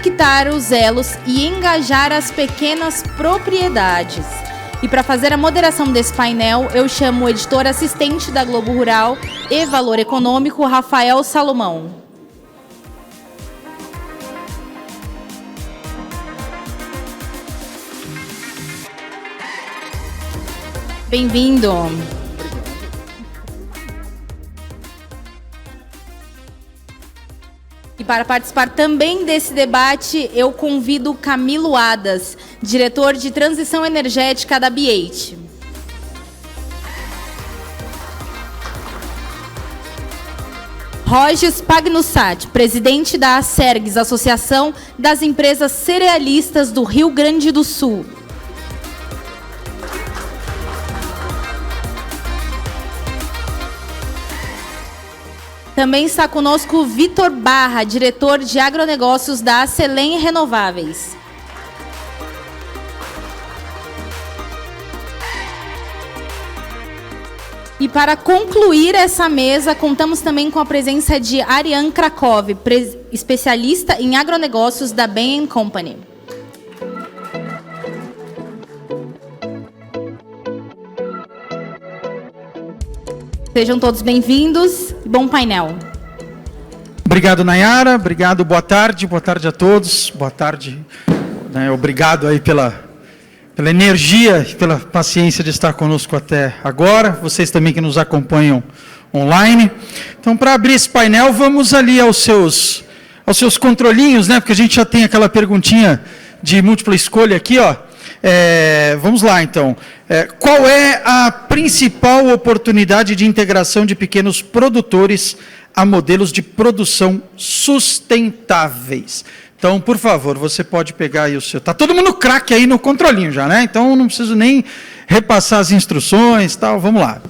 conectar os elos e engajar as pequenas propriedades. E para fazer a moderação desse painel, eu chamo o editor assistente da Globo Rural e Valor Econômico, Rafael Salomão. Bem-vindo. E para participar também desse debate, eu convido Camilo Adas, diretor de Transição Energética da BH. Rogers Pagnussat, presidente da Acergs, Associação das Empresas Cerealistas do Rio Grande do Sul. Também está conosco Vitor Barra, diretor de agronegócios da Acelen Renováveis. E para concluir essa mesa, contamos também com a presença de Ariane Krakov, especialista em agronegócios da Bain & Company. Sejam todos bem-vindos e bom painel. Obrigado, Nayara. Obrigado, boa tarde a todos. Boa tarde. Obrigado aí pela energia e pela paciência de estar conosco até agora. Vocês também que nos acompanham online. Então, para abrir esse painel, vamos ali aos seus controlinhos, né? Porque a gente já tem aquela perguntinha de múltipla escolha aqui, ó. Vamos lá, então. Qual é a principal oportunidade de integração de pequenos produtores a modelos de produção sustentáveis? Então, por favor, você pode pegar aí o seu... Tá todo mundo craque aí no controlinho já, né? Então, não preciso nem repassar as instruções e tal. Vamos lá.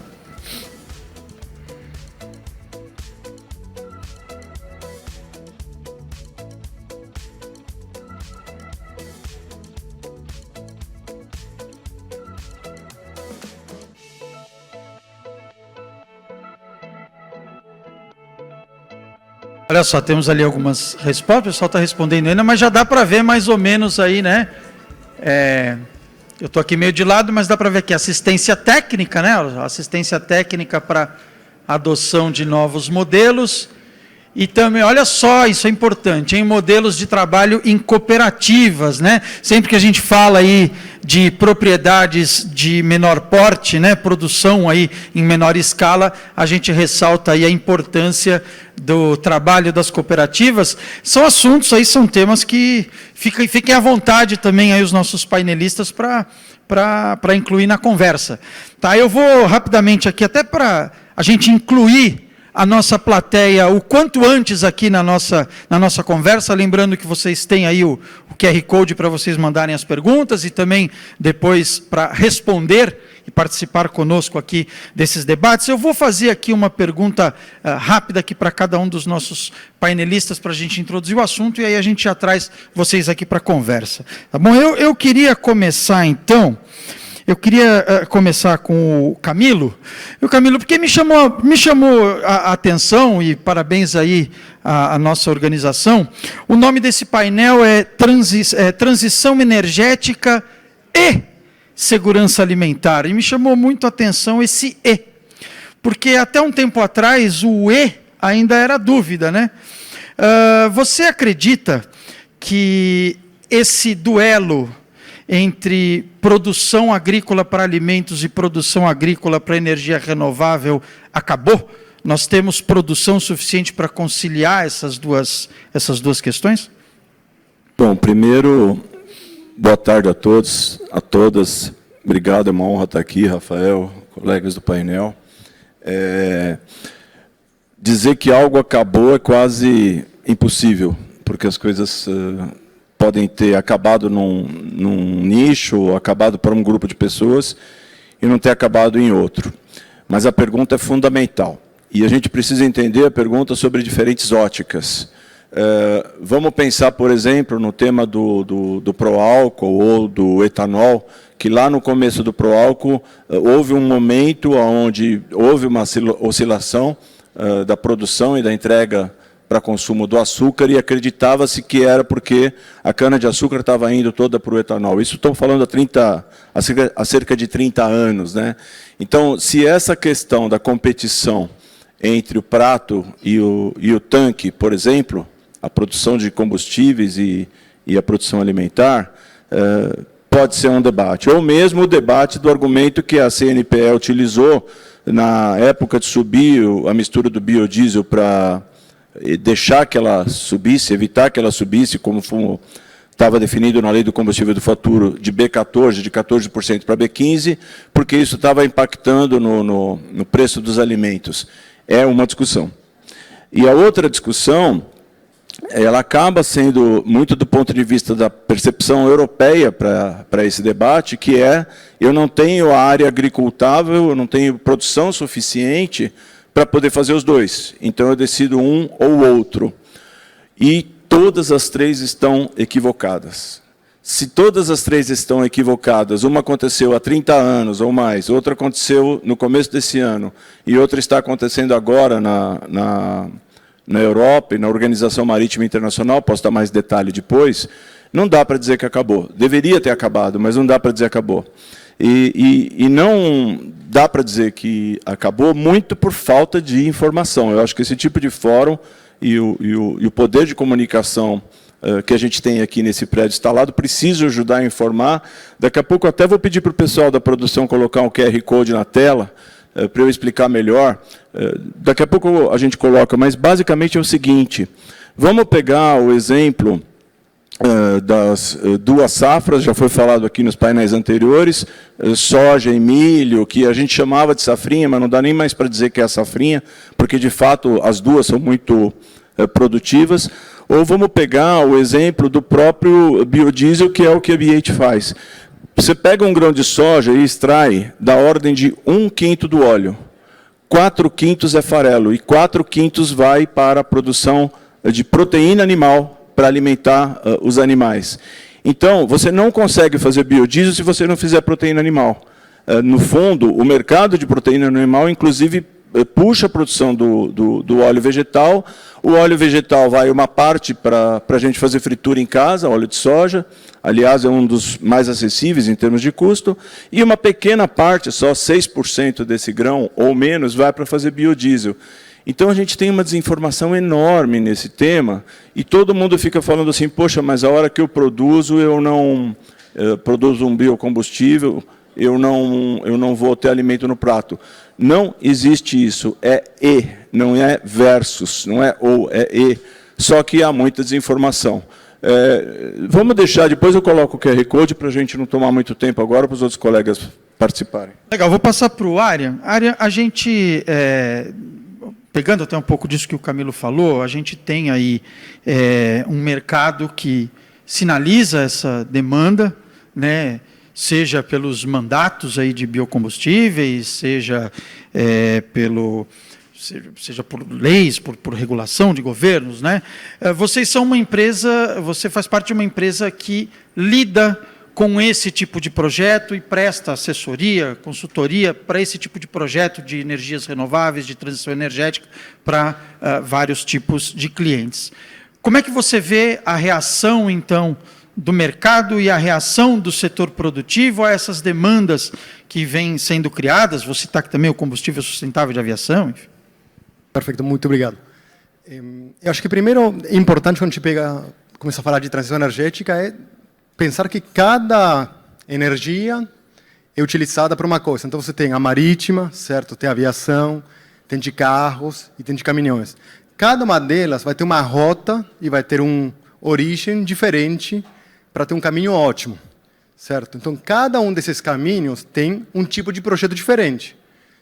Olha só, temos ali algumas respostas, o pessoal está respondendo ainda, mas já dá para ver mais ou menos aí, né? Eu estou aqui meio de lado, mas dá para ver aqui assistência técnica, né? Assistência técnica para adoção de novos modelos. E também, olha só, isso é importante, em modelos de trabalho em cooperativas, né? Sempre que a gente fala aí de propriedades de menor porte, né? Produção aí em menor escala, a gente ressalta aí a importância do trabalho das cooperativas. São assuntos aí, são temas que fiquem à vontade também aí os nossos painelistas para incluir na conversa. Tá, eu vou rapidamente aqui, até para a gente incluir a nossa plateia o quanto antes aqui na nossa conversa, lembrando que vocês têm aí o QR Code para vocês mandarem as perguntas e também depois para responder e participar conosco aqui desses debates. Eu vou fazer aqui uma pergunta rápida aqui para cada um dos nossos painelistas para a gente introduzir o assunto e aí a gente já traz vocês aqui para a conversa. Tá bom? Eu queria começar então... Eu queria começar com o Camilo, porque me chamou a atenção, e parabéns aí à nossa organização, o nome desse painel é Transição Energética e Segurança Alimentar, e me chamou muito a atenção esse E, porque até um tempo atrás o E ainda era dúvida, né? Você acredita que esse duelo entre produção agrícola para alimentos e produção agrícola para energia renovável acabou? Nós temos produção suficiente para conciliar essas duas questões? Bom, primeiro, boa tarde a todos, a todas. Obrigado, é uma honra estar aqui, Rafael, colegas do painel. Dizer que algo acabou é quase impossível, porque as coisas... podem ter acabado num nicho, ou acabado para um grupo de pessoas, e não ter acabado em outro. Mas a pergunta é fundamental. E a gente precisa entender a pergunta sobre diferentes óticas. Vamos pensar, por exemplo, no tema do pró-álcool ou do etanol, que lá no começo do pró-álcool houve um momento onde houve uma oscilação da produção e da entrega para consumo do açúcar e acreditava-se que era porque a cana-de-açúcar estava indo toda para o etanol. Isso estou falando há cerca de 30 anos, né? Então, se essa questão da competição entre o prato e o tanque, por exemplo, a produção de combustíveis e a produção alimentar, pode ser um debate. Ou mesmo o debate do argumento que a CNPE utilizou na época de subir a mistura do biodiesel para deixar que ela subisse, evitar que ela subisse, como estava definido na lei do combustível do futuro, de B14, de 14% para B15, porque isso estava impactando no preço dos alimentos. É uma discussão. E a outra discussão, ela acaba sendo muito do ponto de vista da percepção europeia para esse debate, que é, eu não tenho área agricultável, eu não tenho produção suficiente para poder fazer os dois. Então, eu decido um ou outro. E todas as três estão equivocadas. Se todas as três estão equivocadas, uma aconteceu há 30 anos ou mais, outra aconteceu no começo desse ano, e outra está acontecendo agora na Europa e na Organização Marítima Internacional, posso dar mais detalhe depois, não dá para dizer que acabou. Deveria ter acabado, mas não dá para dizer que acabou. E não dá para dizer que acabou muito por falta de informação. Eu acho que esse tipo de fórum e o poder de comunicação que a gente tem aqui nesse prédio instalado precisa ajudar a informar. Daqui a pouco até vou pedir para o pessoal da produção colocar um QR Code na tela, para eu explicar melhor. Daqui a pouco a gente coloca, mas basicamente é o seguinte, vamos pegar o exemplo das duas safras, já foi falado aqui nos painéis anteriores, soja e milho, que a gente chamava de safrinha, mas não dá nem mais para dizer que é a safrinha, porque, de fato, as duas são muito produtivas. Ou vamos pegar o exemplo do próprio biodiesel, que é o que a BH faz. Você pega um grão de soja e extrai da ordem de 1/5 do óleo. 4/5 é farelo, e 4/5 vai para a produção de proteína animal, para alimentar os animais. Então, você não consegue fazer biodiesel se você não fizer proteína animal. No fundo, o mercado de proteína animal, inclusive, puxa a produção do óleo vegetal. O óleo vegetal vai uma parte para a gente fazer fritura em casa, óleo de soja. Aliás, é um dos mais acessíveis em termos de custo. E uma pequena parte, só 6% desse grão ou menos, vai para fazer biodiesel. Então, a gente tem uma desinformação enorme nesse tema, e todo mundo fica falando assim, poxa, mas a hora que eu produzo produzo um biocombustível, eu não vou ter alimento no prato. Não existe isso, é e, não é versus, não é ou, é e, só que há muita desinformação. Vamos deixar, depois eu coloco o QR Code para a gente não tomar muito tempo agora, para os outros colegas participarem. Legal, vou passar para o Arya. Arya, a gente... Pegando até um pouco disso que o Camilo falou, a gente tem aí um mercado que sinaliza essa demanda, né, seja pelos mandatos aí de biocombustíveis, seja por leis, por regulação de governos, né? Vocês são uma empresa, você faz parte de uma empresa que lida com esse tipo de projeto e presta assessoria, consultoria para esse tipo de projeto de energias renováveis, de transição energética, para vários tipos de clientes. Como é que você vê a reação, então, do mercado e a reação do setor produtivo a essas demandas que vêm sendo criadas? Vou citar aqui também o combustível sustentável de aviação. Enfim. Perfeito, muito obrigado. Eu acho que, primeiro, é importante, quando a gente começa a falar de transição energética, é pensar que cada energia é utilizada para uma coisa. Então, você tem a marítima, certo? Tem a aviação, tem de carros e tem de caminhões. Cada uma delas vai ter uma rota e vai ter uma origem diferente para ter um caminho ótimo, certo? Então, cada um desses caminhos tem um tipo de projeto diferente,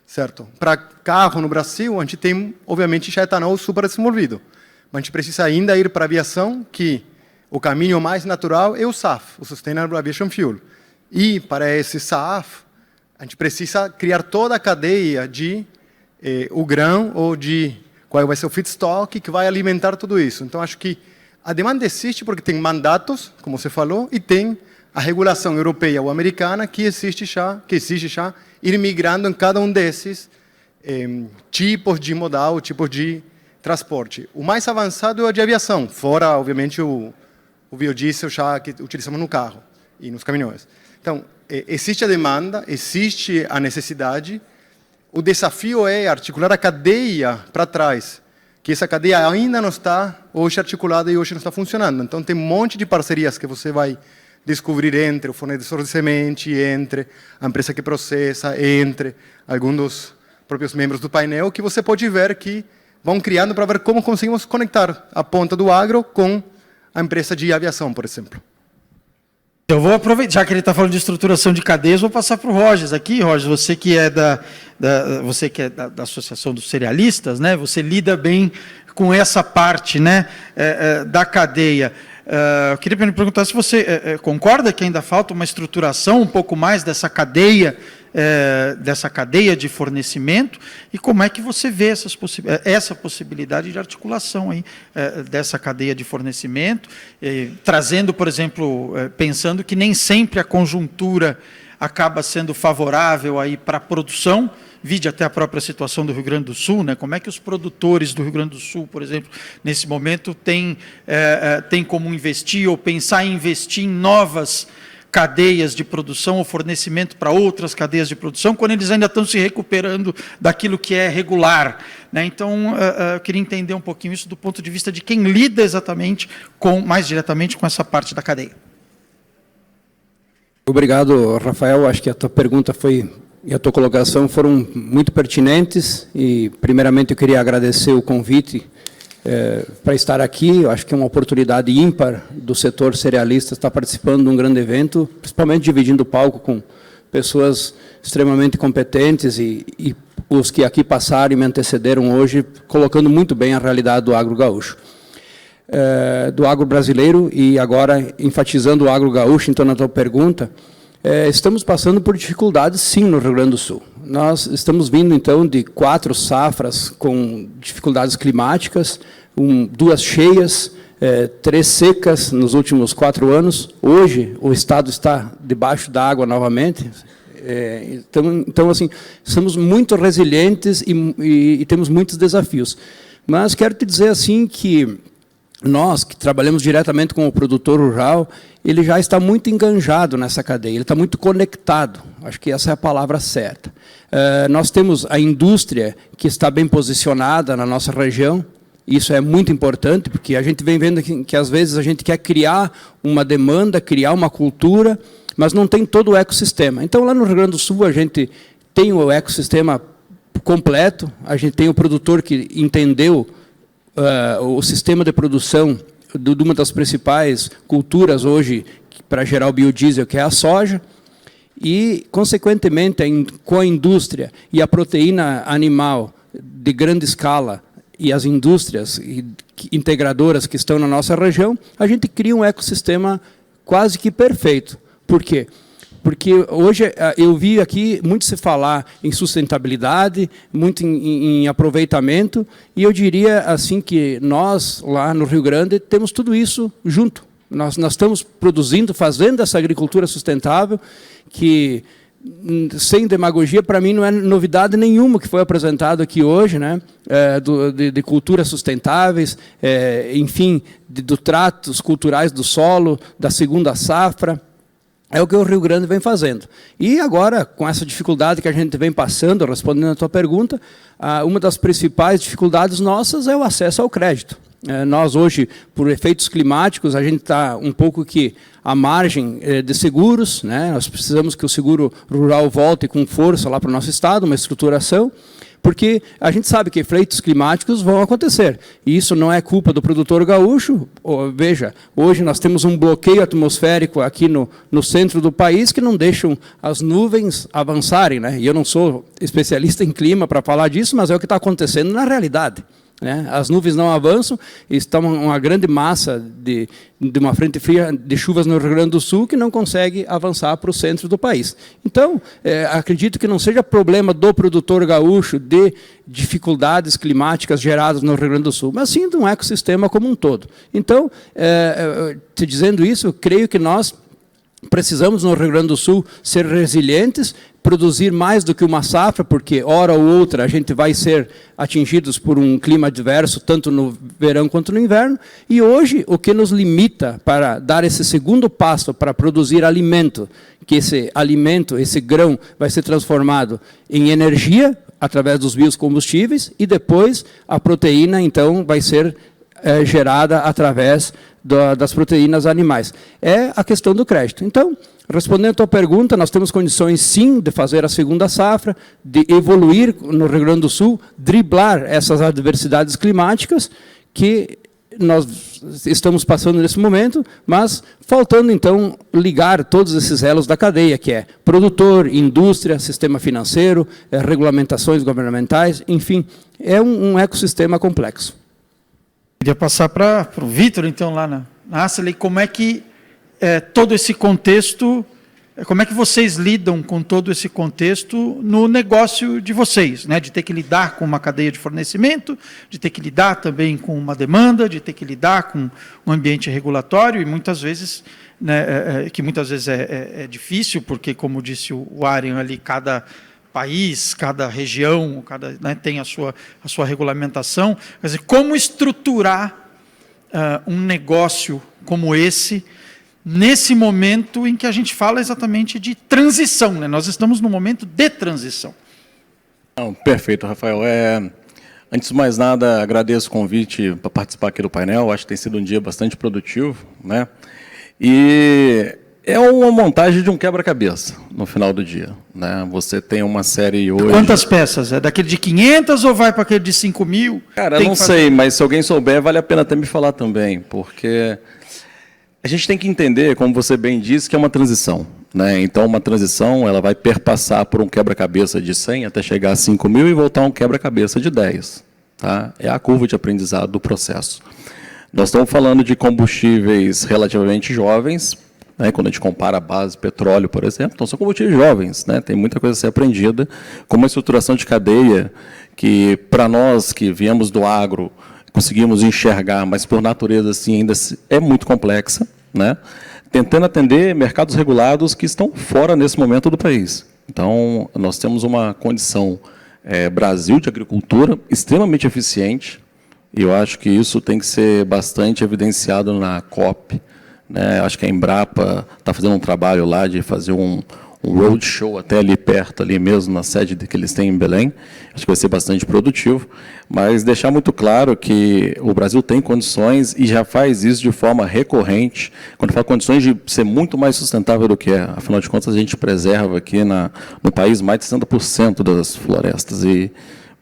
certo? Para carro no Brasil, a gente tem, obviamente, já etanol super desenvolvido. Mas a gente precisa ainda ir para a aviação, que o caminho mais natural é o SAF, o Sustainable Aviation Fuel. E, para esse SAF, a gente precisa criar toda a cadeia de o grão ou de qual vai ser o feedstock que vai alimentar tudo isso. Então, acho que a demanda existe porque tem mandatos, como você falou, e tem a regulação europeia ou americana que existe já ir migrando em cada um desses tipos de modal, tipos de transporte. O mais avançado é o de aviação, fora, obviamente, o biodiesel já que utilizamos no carro e nos caminhões. Então, existe a demanda, existe a necessidade. O desafio é articular a cadeia para trás, que essa cadeia ainda não está hoje articulada e hoje não está funcionando. Então, tem um monte de parcerias que você vai descobrir entre o fornecedor de semente, entre a empresa que processa, entre alguns dos próprios membros do painel, que você pode ver que vão criando para ver como conseguimos conectar a ponta do agro com a empresa de aviação, por exemplo. Eu vou aproveitar, já que ele está falando de estruturação de cadeias, vou passar para o Rogers aqui. Rogers, você que é da Associação dos Cerealistas, né? Você lida bem com essa parte, né, da cadeia. Eu queria perguntar se você concorda que ainda falta uma estruturação um pouco mais dessa cadeia de fornecimento, e como é que você vê essa possibilidade de articulação aí, dessa cadeia de fornecimento, trazendo, por exemplo, pensando que nem sempre a conjuntura acaba sendo favorável aí para a produção, vide até a própria situação do Rio Grande do Sul, né? Como é que os produtores do Rio Grande do Sul, por exemplo, nesse momento têm como investir ou pensar em investir em novas cadeias de produção ou fornecimento para outras cadeias de produção, quando eles ainda estão se recuperando daquilo que é regular, né? Então, eu queria entender um pouquinho isso do ponto de vista de quem lida exatamente mais diretamente com essa parte da cadeia. Obrigado, Rafael. Acho que a tua pergunta e a tua colocação foram muito pertinentes, e primeiramente eu queria agradecer o convite para estar aqui. Eu acho que é uma oportunidade ímpar do setor cerealista estar participando de um grande evento, principalmente dividindo o palco com pessoas extremamente competentes e os que aqui passaram e me antecederam hoje, colocando muito bem a realidade do agro gaúcho. Do agro brasileiro, e agora enfatizando o agro gaúcho, então, na tua pergunta, estamos passando por dificuldades, sim, no Rio Grande do Sul. Nós estamos vindo, então, de 4 safras com dificuldades climáticas, 2 cheias, 3 secas nos últimos 4 anos. Hoje, o estado está debaixo da água novamente. Então, assim, somos muito resilientes e temos muitos desafios. Mas quero te dizer, assim, que nós, que trabalhamos diretamente com o produtor rural, ele já está muito enganjado nessa cadeia, ele está muito conectado. Acho que essa é a palavra certa. Nós temos a indústria que está bem posicionada na nossa região. Isso é muito importante, porque a gente vem vendo que às vezes a gente quer criar uma demanda, criar uma cultura, mas não tem todo o ecossistema. Então, lá no Rio Grande do Sul, a gente tem o ecossistema completo, a gente tem o produtor que entendeu o sistema de produção de uma das principais culturas hoje para gerar o biodiesel, que é a soja, e, consequentemente, com a indústria e a proteína animal de grande escala e as indústrias integradoras que estão na nossa região, a gente cria um ecossistema quase que perfeito. Por quê? Porque hoje eu vi aqui muito se falar em sustentabilidade, muito em aproveitamento, e eu diria assim que nós, lá no Rio Grande, temos tudo isso junto. Nós estamos produzindo, fazendo essa agricultura sustentável, que, sem demagogia, para mim não é novidade nenhuma que foi apresentado aqui hoje, né? De culturas sustentáveis, enfim, do tratos culturais do solo, da segunda safra. É o que o Rio Grande vem fazendo. E agora, com essa dificuldade que a gente vem passando, respondendo a tua pergunta, uma das principais dificuldades nossas é o acesso ao crédito. Nós hoje, por efeitos climáticos, a gente está um pouco que à margem de seguros, né? Nós precisamos que o seguro rural volte com força lá para o nosso estado, uma estruturação, porque a gente sabe que efeitos climáticos vão acontecer. E isso não é culpa do produtor gaúcho. Veja, hoje nós temos um bloqueio atmosférico aqui no centro do país que não deixam as nuvens avançarem, né? E eu não sou especialista em clima para falar disso, mas é o que está acontecendo na realidade, né? As nuvens não avançam, está uma grande massa de uma frente fria de chuvas no Rio Grande do Sul que não consegue avançar para o centro do país. Então, acredito que não seja problema do produtor gaúcho de dificuldades climáticas geradas no Rio Grande do Sul, mas sim de um ecossistema como um todo. Então, te dizendo isso, eu creio que nós precisamos, no Rio Grande do Sul, ser resilientes, produzir mais do que uma safra, porque, hora ou outra, a gente vai ser atingidos por um clima adverso, tanto no verão quanto no inverno. E hoje, o que nos limita para dar esse segundo passo para produzir alimento, que esse alimento, esse grão, vai ser transformado em energia, através dos biocombustíveis, e depois a proteína, então, vai ser gerada através das proteínas animais. É a questão do crédito. Então, respondendo à tua pergunta, nós temos condições, sim, de fazer a segunda safra, de evoluir no Rio Grande do Sul, driblar essas adversidades climáticas que nós estamos passando nesse momento, mas faltando, então, ligar todos esses elos da cadeia, que é produtor, indústria, sistema financeiro, regulamentações governamentais, enfim, é um ecossistema complexo. Queria passar para o Vitor, então, lá na Acely, como é que todo esse contexto, como é que vocês lidam com todo esse contexto no negócio de vocês, né? De ter que lidar com uma cadeia de fornecimento, de ter que lidar também com uma demanda, de ter que lidar com um ambiente regulatório, e muitas vezes, né, que muitas vezes é difícil, porque, como disse o Arian ali, cada país, cada região, né, tem a sua regulamentação. Quer dizer, como estruturar um negócio como esse, nesse momento em que a gente fala exatamente de transição, né? Nós estamos num momento de transição. Não, perfeito, Rafael. Antes de mais nada, agradeço o convite para participar aqui do painel. Acho que tem sido um dia bastante produtivo, né? E é uma montagem de um quebra-cabeça no final do dia, né? Você tem uma série hoje... Quantas peças? É daquele de 500 ou vai para aquele de 5.000? Cara, eu não sei, mas se alguém souber, vale a pena até me falar também, porque a gente tem que entender, como você bem disse, que é uma transição, né? Então, uma transição, ela vai perpassar por um quebra-cabeça de 100 até chegar a 5.000 e voltar a um quebra-cabeça de 10. Tá? É a curva de aprendizado do processo. Nós estamos falando de combustíveis relativamente jovens, né? Quando a gente compara a base petróleo, por exemplo, então são combustíveis jovens, né? Tem muita coisa a ser aprendida, com uma estruturação de cadeia que, para nós que viemos do agro, conseguimos enxergar, mas por natureza assim, ainda é muito complexa, né? Tentando atender mercados regulados que estão fora nesse momento do país. Então, nós temos uma condição Brasil de agricultura extremamente eficiente, e eu acho que isso tem que ser bastante evidenciado na COP, né? Acho que a Embrapa está fazendo um trabalho lá de fazer um roadshow até ali perto, ali mesmo, na sede que eles têm em Belém. Acho que vai ser bastante produtivo, mas deixar muito claro que o Brasil tem condições e já faz isso de forma recorrente, quando fala condições de ser muito mais sustentável do que é. Afinal de contas, a gente preserva aqui no país mais de 60% das florestas, e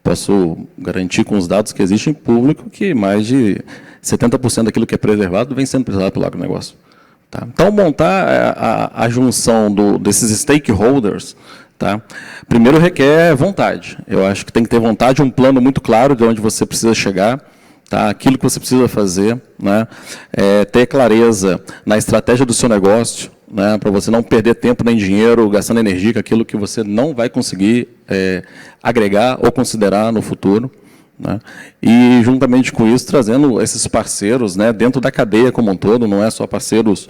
posso garantir com os dados que existem em público que mais de 70% daquilo que é preservado vem sendo preservado pelo agronegócio. Tá? Então, montar a junção desses stakeholders, tá? Primeiro requer vontade. Eu acho que tem que ter vontade, um plano muito claro de onde você precisa chegar, tá? Aquilo que você precisa fazer, né? Ter clareza na estratégia do seu negócio, né? Para você não perder tempo nem dinheiro gastando energia com aquilo que você não vai conseguir agregar ou considerar no futuro. Né? E, juntamente com isso, trazendo esses parceiros, né, dentro da cadeia como um todo, não é só parceiros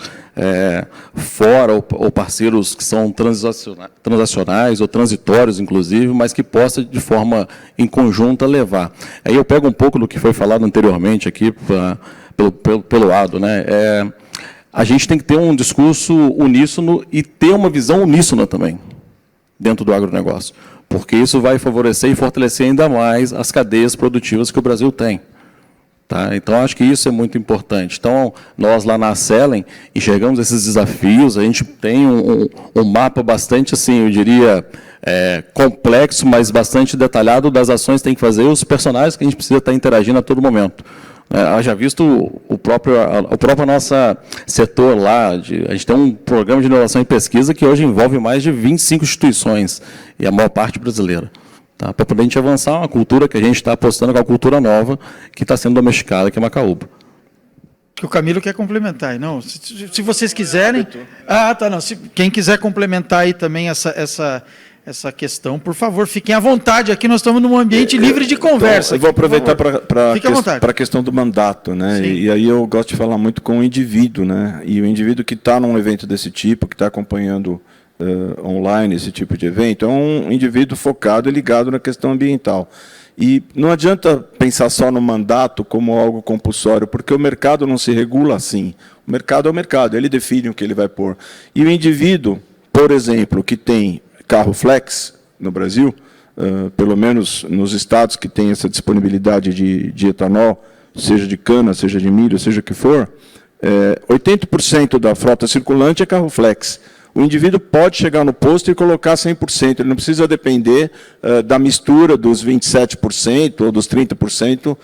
fora ou parceiros que são transacionais ou transitórios, inclusive, mas que possa, de forma em conjunta, levar. Aí eu pego um pouco do que foi falado anteriormente aqui pelo Ado, né? A gente tem que ter um discurso uníssono e ter uma visão uníssona também, dentro do agronegócio, porque isso vai favorecer e fortalecer ainda mais as cadeias produtivas que o Brasil tem. Tá? Então, acho que isso é muito importante. Então, nós lá na Acely enxergamos esses desafios, a gente tem um mapa bastante, assim, eu diria, complexo, mas bastante detalhado das ações que tem que fazer e os personagens que a gente precisa estar interagindo a todo momento. Já visto o próprio nosso setor lá, a gente tem um programa de inovação e pesquisa que hoje envolve mais de 25 instituições, e a maior parte brasileira. Tá? Para poder a gente avançar uma cultura que a gente está apostando com a cultura nova, que está sendo domesticada, que é Macaúba. Que o Camilo quer complementar. Não, se vocês quiserem... Tá, não. Quem quiser complementar aí também essa questão. Por favor, fiquem à vontade. Aqui nós estamos num ambiente livre de conversa. Eu vou aproveitar para a questão do mandato, né? Sim. E aí eu gosto de falar muito com o indivíduo, né? E o indivíduo que está num evento desse tipo, que está acompanhando online esse tipo de evento, é um indivíduo focado e ligado na questão ambiental. E não adianta pensar só no mandato como algo compulsório, porque o mercado não se regula assim. O mercado é o mercado, ele define o que ele vai pôr. E o indivíduo, por exemplo, que tem carro flex no Brasil, pelo menos nos estados que têm essa disponibilidade de etanol, seja de cana, seja de milho, seja o que for, 80% da frota circulante é carro flex. O indivíduo pode chegar no posto e colocar 100%, ele não precisa depender da mistura dos 27% ou dos 30%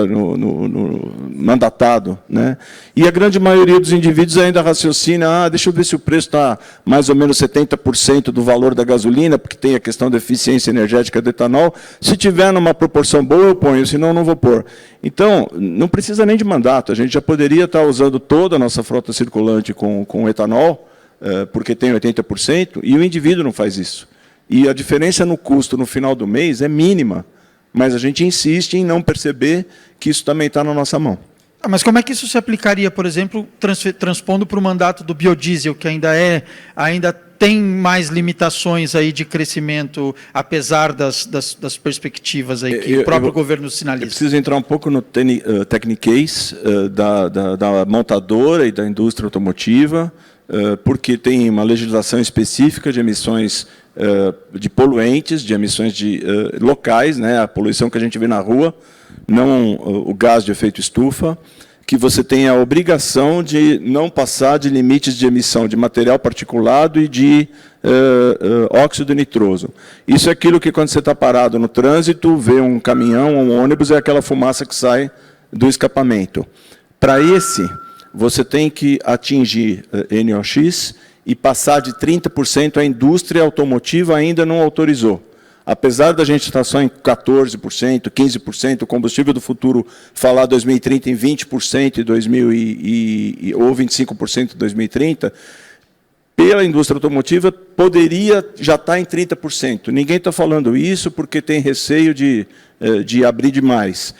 no mandatado, né? E a grande maioria dos indivíduos ainda raciocina, deixa eu ver se o preço está mais ou menos 70% do valor da gasolina, porque tem a questão da eficiência energética do etanol. Se tiver numa proporção boa, eu ponho, senão eu não vou pôr. Então, não precisa nem de mandato, a gente já poderia estar usando toda a nossa frota circulante com etanol, porque tem 80%, e o indivíduo não faz isso. E a diferença no custo no final do mês é mínima, mas a gente insiste em não perceber que isso também está na nossa mão. Mas como é que isso se aplicaria, por exemplo, transpondo para o mandato do biodiesel, que ainda tem mais limitações aí de crescimento, apesar das perspectivas aí que o próprio governo sinaliza? Eu preciso entrar um pouco no techniquez da montadora e da indústria automotiva, porque tem uma legislação específica de emissões de poluentes, de emissões locais, né, a poluição que a gente vê na rua, não o gás de efeito estufa, que você tem a obrigação de não passar de limites de emissão de material particulado e de óxido nitroso. Isso é aquilo que, quando você está parado no trânsito, vê um caminhão ou um ônibus, é aquela fumaça que sai do escapamento. Para esse, você tem que atingir NOx e passar de 30%, a indústria automotiva ainda não autorizou. Apesar da gente estar só em 14%, 15%, o combustível do futuro falar 2030 em 20% ou 25% em 2030, pela indústria automotiva poderia já estar em 30%. Ninguém está falando isso porque tem receio de abrir demais.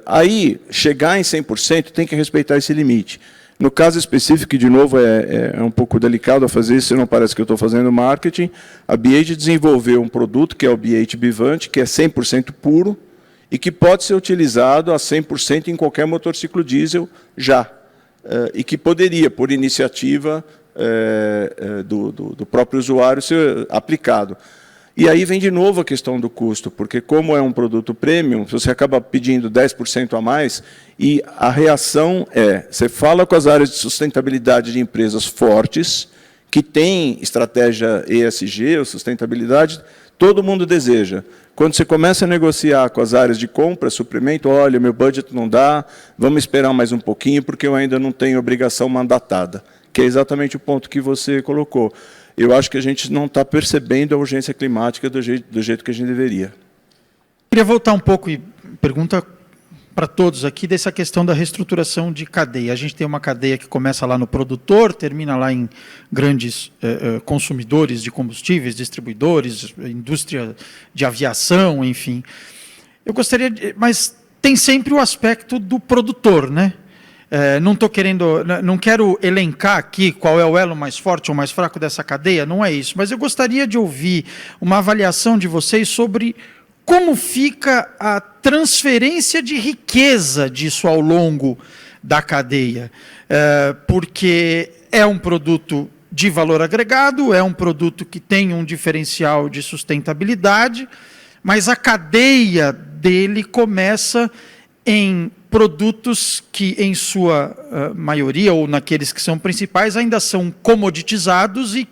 Aí, chegar em 100% tem que respeitar esse limite. No caso específico, de novo, é um pouco delicado a fazer isso, não parece que eu estou fazendo marketing, a BH desenvolveu um produto, que é o BH Bivante, que é 100% puro e que pode ser utilizado a 100% em qualquer motociclo diesel já. E que poderia, por iniciativa do próprio usuário, ser aplicado. E aí vem de novo a questão do custo, porque como é um produto premium, você acaba pedindo 10% a mais, e a reação você fala com as áreas de sustentabilidade de empresas fortes, que têm estratégia ESG, ou sustentabilidade, todo mundo deseja. Quando você começa a negociar com as áreas de compra, suprimento, olha, meu budget não dá, vamos esperar mais um pouquinho, porque eu ainda não tenho obrigação mandatada, que é exatamente o ponto que você colocou. Eu acho que a gente não está percebendo a urgência climática do jeito que a gente deveria. Queria voltar um pouco e pergunta para todos aqui dessa questão da reestruturação de cadeia. A gente tem uma cadeia que começa lá no produtor, termina lá em grandes consumidores de combustíveis, distribuidores, indústria de aviação, enfim. Eu gostaria mas tem sempre o aspecto do produtor, né? Não quero elencar aqui qual é o elo mais forte ou mais fraco dessa cadeia, não é isso, mas eu gostaria de ouvir uma avaliação de vocês sobre como fica a transferência de riqueza disso ao longo da cadeia, porque é um produto de valor agregado, é um produto que tem um diferencial de sustentabilidade, mas a cadeia dele começa em produtos que, em sua maioria, ou naqueles que são principais, ainda são comoditizados e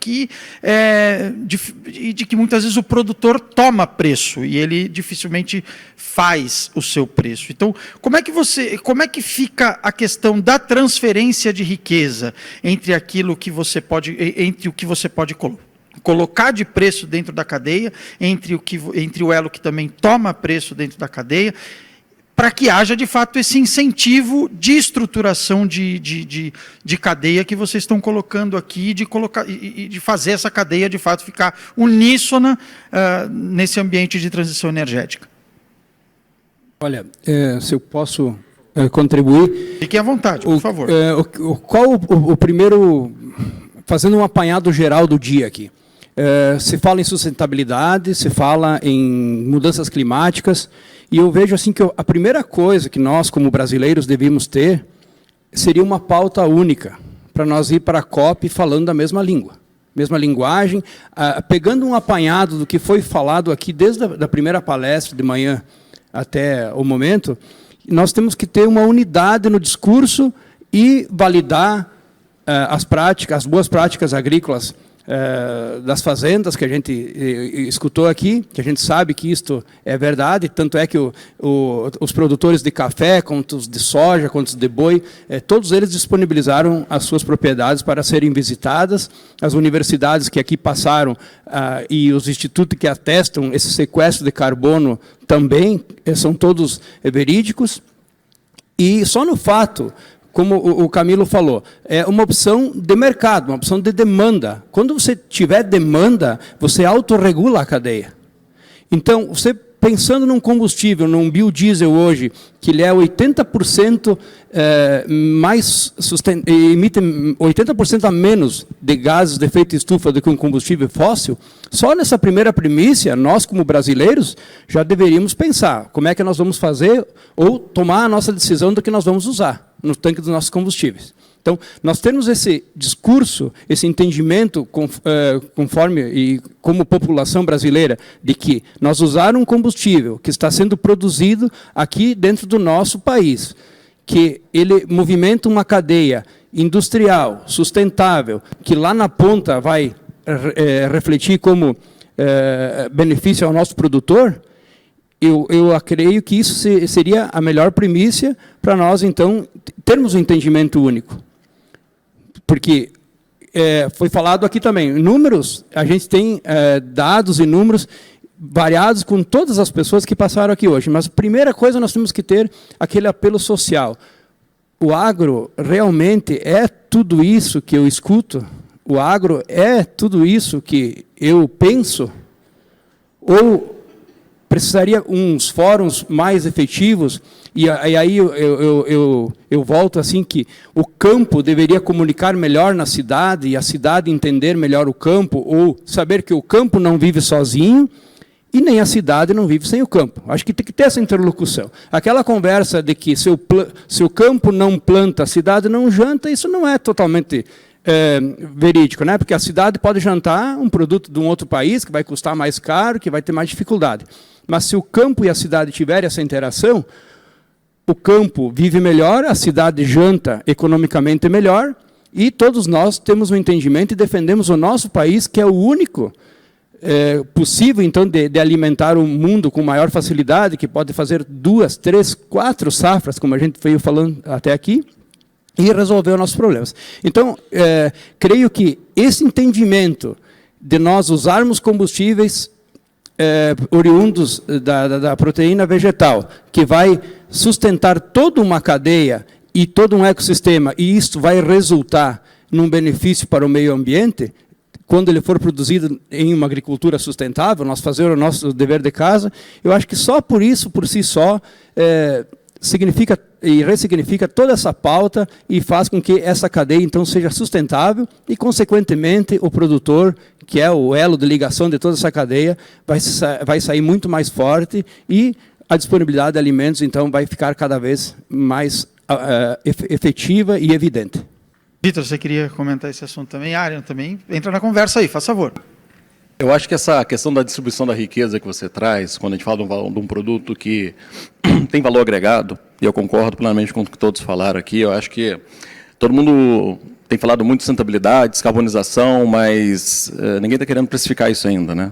de que muitas vezes o produtor toma preço e ele dificilmente faz o seu preço. Então, como é que fica a questão da transferência de riqueza entre o que você pode colocar de preço dentro da cadeia, entre o elo que também toma preço dentro da cadeia, para que haja, de fato, esse incentivo de estruturação de cadeia que vocês estão colocando aqui, de fazer essa cadeia, de fato, ficar uníssona nesse ambiente de transição energética. Olha, se eu posso contribuir... Fiquem à vontade, por favor. Qual o primeiro... Fazendo um apanhado geral do dia aqui. Se fala em sustentabilidade, se fala em mudanças climáticas, e eu vejo assim que a primeira coisa que nós, como brasileiros, devíamos ter seria uma pauta única, para nós ir para a COP falando a mesma língua, mesma linguagem, pegando um apanhado do que foi falado aqui desde a primeira palestra de manhã até o momento. Nós temos que ter uma unidade no discurso e validar as boas práticas agrícolas das fazendas que a gente escutou aqui, que a gente sabe que isto é verdade, tanto é que os produtores de café, quanto os de soja, quanto os de boi, todos eles disponibilizaram as suas propriedades para serem visitadas. As universidades que aqui passaram e os institutos que atestam esse sequestro de carbono também são todos verídicos. E só no fato, como o Camilo falou, é uma opção de mercado, uma opção de demanda. Quando você tiver demanda, você autorregula a cadeia. Então, você pensando num combustível, num biodiesel hoje, que ele é 80% emite 80% a menos de gases de efeito estufa do que um combustível fóssil, só nessa primeira primícia, nós como brasileiros, já deveríamos pensar como é que nós vamos fazer ou tomar a nossa decisão do que nós vamos usar no tanque dos nossos combustíveis. Então, nós temos esse discurso, esse entendimento, conforme e como população brasileira, de que nós usar um combustível que está sendo produzido aqui dentro do nosso país, que ele movimenta uma cadeia industrial, sustentável, que lá na ponta vai refletir como benefício ao nosso produtor, eu creio que isso seria a melhor primícia para nós, então, termos um entendimento único. Porque foi falado aqui também, números, a gente tem dados e números variados com todas as pessoas que passaram aqui hoje, mas a primeira coisa nós temos que ter aquele apelo social. O agro realmente é tudo isso que eu escuto? O agro é tudo isso que eu penso? Ou precisaria uns fóruns mais efetivos, e aí eu volto assim que o campo deveria comunicar melhor na cidade, e a cidade entender melhor o campo, ou saber que o campo não vive sozinho, e nem a cidade não vive sem o campo. Acho que tem que ter essa interlocução. Aquela conversa de que se o campo não planta, a cidade não janta, isso não é totalmente verídico, né? Porque a cidade pode jantar um produto de um outro país, que vai custar mais caro, que vai ter mais dificuldade. Mas se o campo e a cidade tiverem essa interação, o campo vive melhor, a cidade janta economicamente melhor, e todos nós temos um entendimento e defendemos o nosso país, que é o único possível, então, de alimentar o mundo com maior facilidade, que pode fazer 2, 3, 4 safras, como a gente veio falando até aqui, e resolver os nossos problemas. Então, creio que esse entendimento de nós usarmos combustíveis oriundos da proteína vegetal, que vai sustentar toda uma cadeia e todo um ecossistema, e isto vai resultar num benefício para o meio ambiente, quando ele for produzido em uma agricultura sustentável, nós fazer o nosso dever de casa, eu acho que só por isso, por si só, significa e ressignifica toda essa pauta e faz com que essa cadeia, então, seja sustentável e, consequentemente, o produtor, que é o elo de ligação de toda essa cadeia, vai sair muito mais forte e a disponibilidade de alimentos, então, vai ficar cada vez mais efetiva e evidente. Vitor, você queria comentar esse assunto também? Arian, também entra na conversa aí, faz favor. Eu acho que essa questão da distribuição da riqueza que você traz, quando a gente fala de um produto que tem valor agregado, e eu concordo plenamente com o que todos falaram aqui, eu acho que todo mundo tem falado muito de sustentabilidade, descarbonização, mas ninguém está querendo precificar isso ainda, né?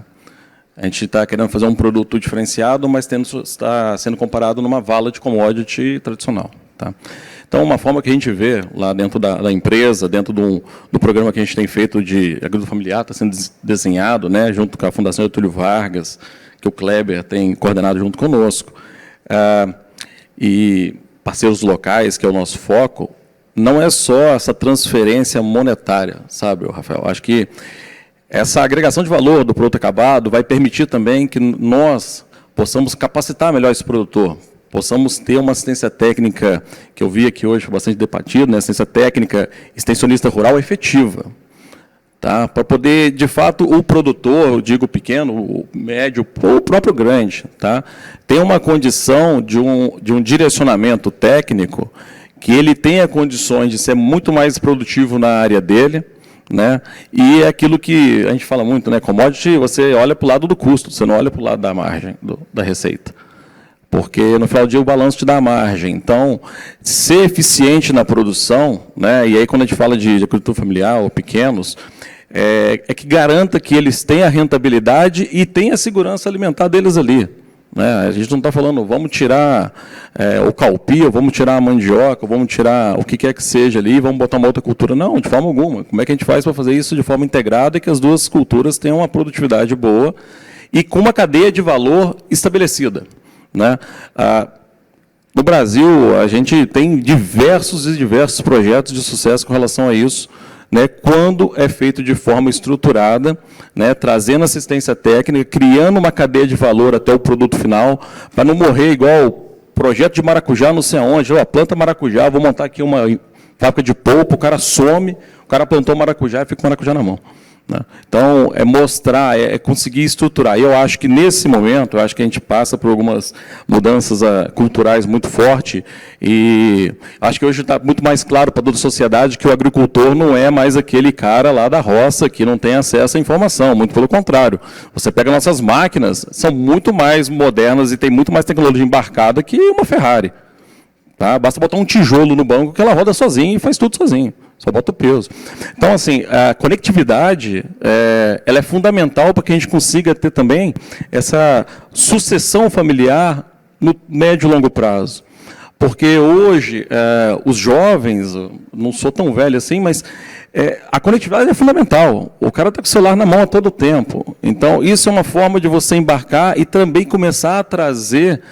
A gente está querendo fazer um produto diferenciado, mas está sendo comparado numa vala de commodity tradicional, tá? Então, uma forma que a gente vê lá dentro da empresa, dentro do programa que a gente tem feito de agricultura familiar, está sendo desenhado, né, junto com a Fundação Getúlio Vargas, que o Kleber tem coordenado junto conosco, e parceiros locais, que é o nosso foco, não é só essa transferência monetária, sabe, Rafael? Acho que essa agregação de valor do produto acabado vai permitir também que nós possamos capacitar melhor esse produtor, possamos ter uma assistência técnica, que eu vi aqui hoje, foi bastante debatido, né? Assistência técnica extensionista rural efetiva. Tá? Para poder, de fato, o produtor, eu digo pequeno, o médio, ou o próprio grande, tá? Tem uma condição de um direcionamento técnico que ele tenha condições de ser muito mais produtivo na área dele, né? E é aquilo que a gente fala muito, né? Commodity, você olha para o lado do custo, você não olha para o lado da margem, da receita. Porque, no final do dia, o balanço te dá a margem. Então, ser eficiente na produção, né? E aí, quando a gente fala de agricultura familiar ou pequenos, é que garanta que eles tenham a rentabilidade e tenham a segurança alimentar deles ali. Né? A gente não está falando, vamos tirar o calpi, ou vamos tirar a mandioca, ou vamos tirar o que quer que seja ali, vamos botar uma outra cultura. Não, de forma alguma. Como é que a gente faz para fazer isso de forma integrada e que as duas culturas tenham uma produtividade boa e com uma cadeia de valor estabelecida? Né? No Brasil, a gente tem diversos e diversos projetos de sucesso com relação a isso, né, quando é feito de forma estruturada, né, trazendo assistência técnica, criando uma cadeia de valor até o produto final, para não morrer igual projeto de maracujá não sei aonde, a planta maracujá, vou montar aqui uma fábrica de polpa, o cara some, o cara plantou maracujá e fica com maracujá na mão. Né? Então, é mostrar, é conseguir estruturar. E eu acho que, nesse momento, eu acho que a gente passa por algumas mudanças culturais muito fortes, e acho que hoje está muito mais claro para toda a sociedade que o agricultor não é mais aquele cara lá da roça que não tem acesso à informação, muito pelo contrário. Você pega nossas máquinas, são muito mais modernas e tem muito mais tecnologia embarcada que uma Ferrari. Tá? Basta botar um tijolo no banco que ela roda sozinha e faz tudo sozinho. Só bota o peso. Então, assim, a conectividade ela é fundamental para que a gente consiga ter também essa sucessão familiar no médio e longo prazo. Porque hoje, os jovens, não sou tão velho assim, mas a conectividade é fundamental. O cara está com o celular na mão a todo tempo. Então, isso é uma forma de você embarcar e também começar a trazer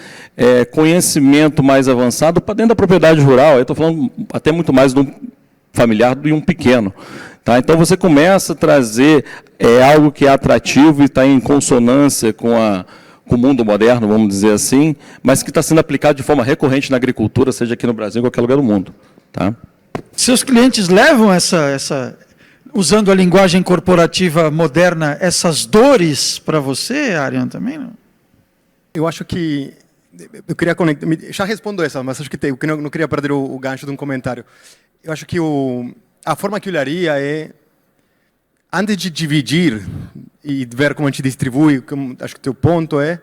conhecimento mais avançado para dentro da propriedade rural. Eu estou falando até muito mais de um familiar do que um pequeno. Tá? Então, você começa a trazer algo que é atrativo e está em consonância com o mundo moderno, vamos dizer assim, mas que está sendo aplicado de forma recorrente na agricultura, seja aqui no Brasil ou em qualquer lugar do mundo. Tá? Seus clientes levam usando a linguagem corporativa moderna, essas dores para você, Ariane, também? Não? Eu acho que... Eu queria conectar... Já respondo essa, mas acho que eu não queria perder o gancho de um comentário. Eu acho que a forma que eu olharia é, antes de dividir e ver como a gente distribui, acho que o teu ponto é,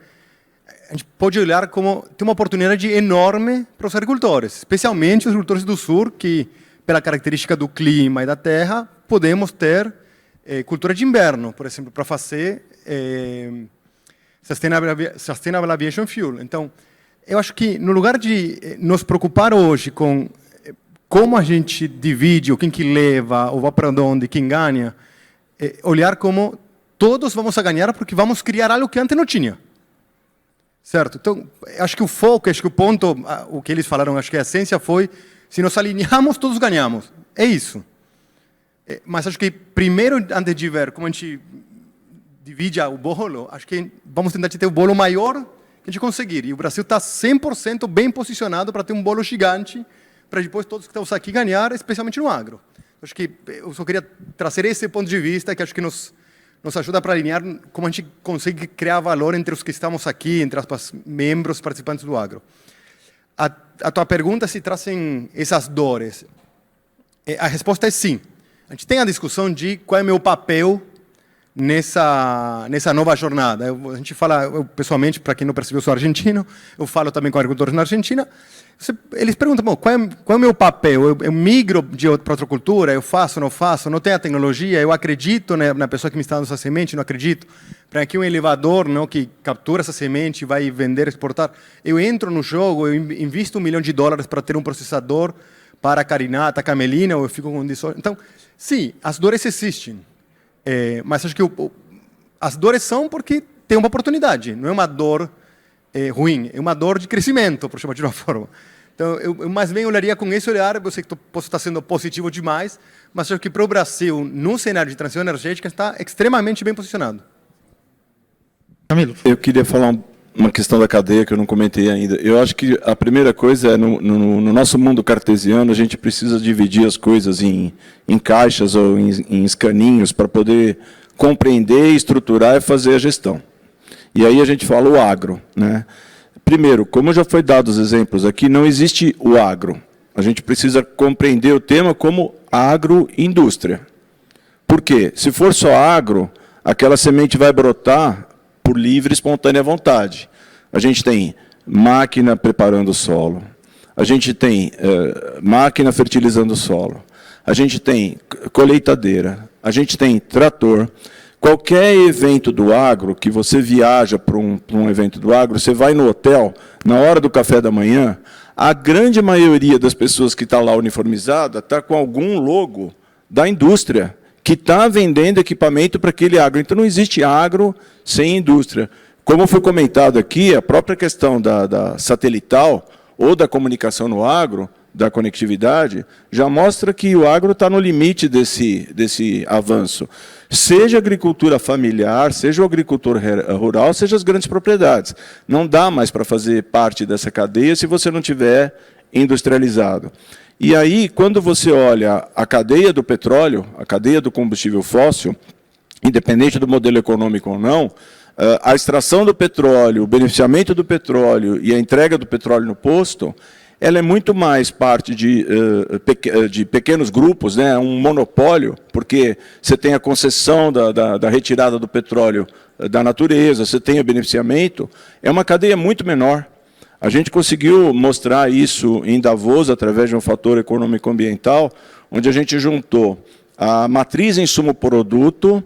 a gente pode olhar como tem uma oportunidade enorme para os agricultores, especialmente os agricultores do sul, que, pela característica do clima e da terra, podemos ter cultura de inverno, por exemplo, para fazer Sustainable Aviation Fuel. Então, eu acho que, no lugar de nos preocupar hoje com como a gente divide, ou quem que leva, ou vai para onde, quem ganha, olhar como todos vamos a ganhar porque vamos criar algo que antes não tinha. Certo? Então, acho que o foco, acho que o ponto, o que eles falaram, acho que a essência foi, se nos alinhamos, todos ganhamos. É isso. Mas acho que primeiro, antes de ver como a gente divide o bolo, acho que vamos tentar ter o bolo maior que a gente conseguir. E o Brasil está 100% bem posicionado para ter um bolo gigante, para depois todos que estão aqui ganhar, especialmente no agro. Acho que eu só queria trazer esse ponto de vista, que acho que nos ajuda para alinhar como a gente consegue criar valor entre os que estamos aqui, entre os membros participantes do agro. A tua pergunta se trazem essas dores. A resposta é sim. A gente tem a discussão de qual é o meu papel nessa nova jornada. A gente fala, eu pessoalmente, para quem não percebeu, eu sou argentino, eu falo também com agricultores na Argentina. Eles perguntam, bom, qual é o meu papel? Eu migro para outra cultura? Eu faço, não faço? Não tenho a tecnologia? Eu acredito na pessoa que me está dando essa semente? Não acredito? Para aqui um elevador, não, que captura essa semente e vai vender, exportar. Eu entro no jogo, eu invisto $1 milhão para ter um processador para carinata, camelina, ou eu fico com isso. Então, sim, as dores existem. Mas acho que as dores são porque tem uma oportunidade. Não é uma dor ruim, é uma dor de crescimento, por chamar de uma forma. Então, eu mais bem olharia com esse olhar, eu sei que posso estar sendo positivo demais, mas acho que para o Brasil, no cenário de transição energética, está extremamente bem posicionado. Camilo. Eu queria falar uma questão da cadeia que eu não comentei ainda. Eu acho que a primeira coisa é, no nosso mundo cartesiano, a gente precisa dividir as coisas em caixas ou em escaninhos para poder compreender, estruturar e fazer a gestão. E aí a gente fala o agro, né? Primeiro, como já foi dado os exemplos aqui, não existe o agro. A gente precisa compreender o tema como agroindústria. Por quê? Se for só agro, aquela semente vai brotar por livre e espontânea vontade. A gente tem máquina preparando o solo, a gente tem máquina fertilizando o solo, a gente tem colheitadeira, a gente tem trator. Qualquer evento do agro, que você viaja para um evento do agro, você vai no hotel, na hora do café da manhã, a grande maioria das pessoas que está lá uniformizada está com algum logo da indústria, que está vendendo equipamento para aquele agro. Então, não existe agro sem indústria. Como foi comentado aqui, a própria questão da satelital ou da comunicação no agro, da conectividade, já mostra que o agro está no limite desse avanço. Seja agricultura familiar, seja o agricultor rural, seja as grandes propriedades. Não dá mais para fazer parte dessa cadeia se você não tiver industrializado. E aí, quando você olha a cadeia do petróleo, a cadeia do combustível fóssil, independente do modelo econômico ou não, a extração do petróleo, o beneficiamento do petróleo e a entrega do petróleo no posto, ela é muito mais parte de pequenos grupos, né, um monopólio, porque você tem a concessão da retirada do petróleo da natureza, você tem o beneficiamento, é uma cadeia muito menor. A gente conseguiu mostrar isso em Davos, através de um fator econômico-ambiental, onde a gente juntou a matriz insumo-produto,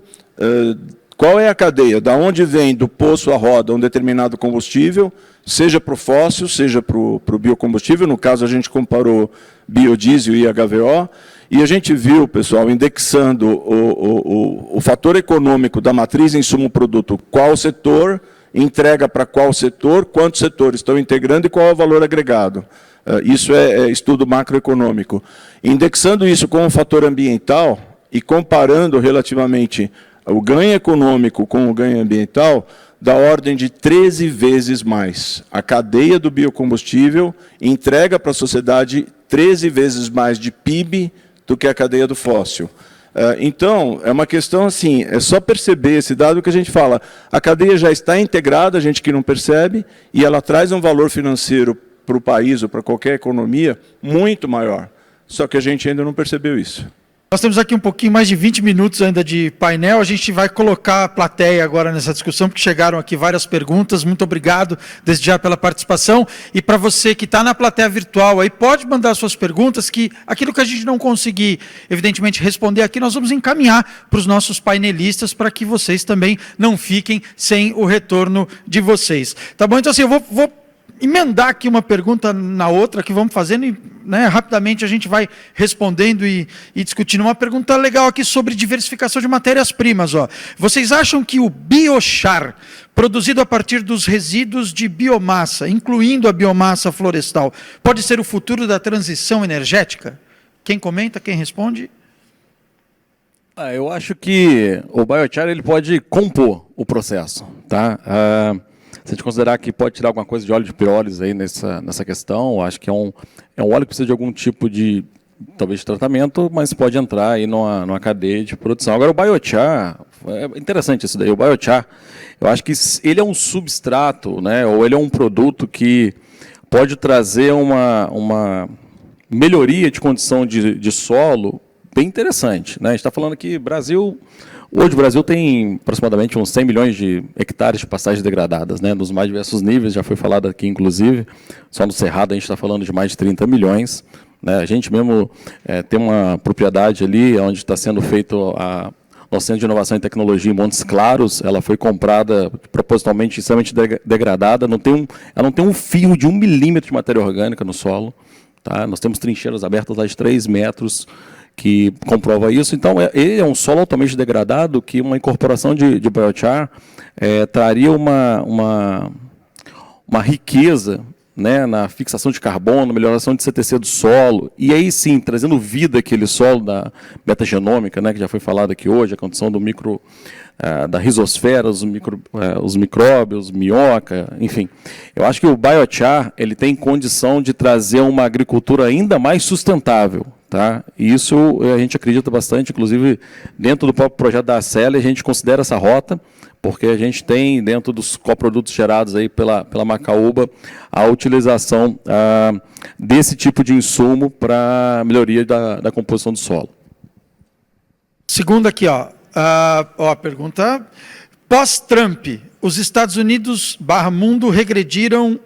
qual é a cadeia, da onde vem do poço à roda um determinado combustível, seja para o fóssil, seja para o biocombustível. No caso, a gente comparou biodiesel e HVO, e a gente viu, pessoal, indexando o fator econômico da matriz insumo-produto, qual setor entrega para qual setor, quantos setores estão integrando e qual é o valor agregado. Isso é estudo macroeconômico. Indexando isso com o fator ambiental e comparando relativamente o ganho econômico com o ganho ambiental, da ordem de 13 vezes mais. A cadeia do biocombustível entrega para a sociedade 13 vezes mais de PIB do que a cadeia do fóssil. Então, é uma questão assim, é só perceber esse dado que a gente fala, a cadeia já está integrada, a gente que não percebe, e ela traz um valor financeiro para o país ou para qualquer economia muito maior. Só que a gente ainda não percebeu isso. Nós temos aqui um pouquinho mais de 20 minutos ainda de painel. A gente vai colocar a plateia agora nessa discussão, porque chegaram aqui várias perguntas. Muito obrigado desde já pela participação. E para você que está na plateia virtual, aí pode mandar suas perguntas, que aquilo que a gente não conseguir, evidentemente, responder aqui, nós vamos encaminhar para os nossos painelistas, para que vocês também não fiquem sem o retorno de vocês. Tá bom? Então, assim, eu vou emendar aqui uma pergunta na outra, que vamos fazendo e, né, rapidamente a gente vai respondendo e discutindo. Uma pergunta legal aqui sobre diversificação de matérias-primas. Vocês acham que o biochar, produzido a partir dos resíduos de biomassa, incluindo a biomassa florestal, pode ser o futuro da transição energética? Quem comenta, quem responde? Eu acho que o biochar ele pode compor o processo, tá? Se a gente considerar que pode tirar alguma coisa de óleo de pirólise aí nessa questão, acho que é um óleo que precisa de algum tipo de, talvez, de tratamento, mas pode entrar aí numa cadeia de produção. Agora, o biochar, é interessante isso daí, o biochar, eu acho que ele é um substrato, né, ou ele é um produto que pode trazer uma melhoria de condição de solo bem interessante, né? A gente está falando que hoje o Brasil tem aproximadamente uns 100 milhões de hectares de pastagens degradadas, né, nos mais diversos níveis, já foi falado aqui, inclusive, só no Cerrado a gente está falando de mais de 30 milhões. Né, a gente mesmo tem uma propriedade ali onde está sendo feito o Centro de Inovação e Tecnologia em Montes Claros, ela foi comprada propositalmente extremamente degradada, ela não tem um fio de 1 milímetro de matéria orgânica no solo. Tá? Nós temos trincheiras abertas lá de 3 metros, que comprova isso. Então, ele é um solo altamente degradado que uma incorporação de biochar traria uma uma riqueza, né, na fixação de carbono, melhoração de CTC do solo, e aí sim, trazendo vida àquele solo da metagenômica, né, que já foi falado aqui hoje, a condição do da risosfera, os micróbios, minhoca, enfim. Eu acho que o biochar ele tem condição de trazer uma agricultura ainda mais sustentável. Tá? E isso a gente acredita bastante, inclusive dentro do próprio projeto da Arcele, a gente considera essa rota, porque a gente tem, dentro dos coprodutos gerados aí pela Macaúba, a utilização desse tipo de insumo para melhoria da composição do solo. Segunda aqui, a pergunta. Pós-Trump, os Estados Unidos / mundo regrediram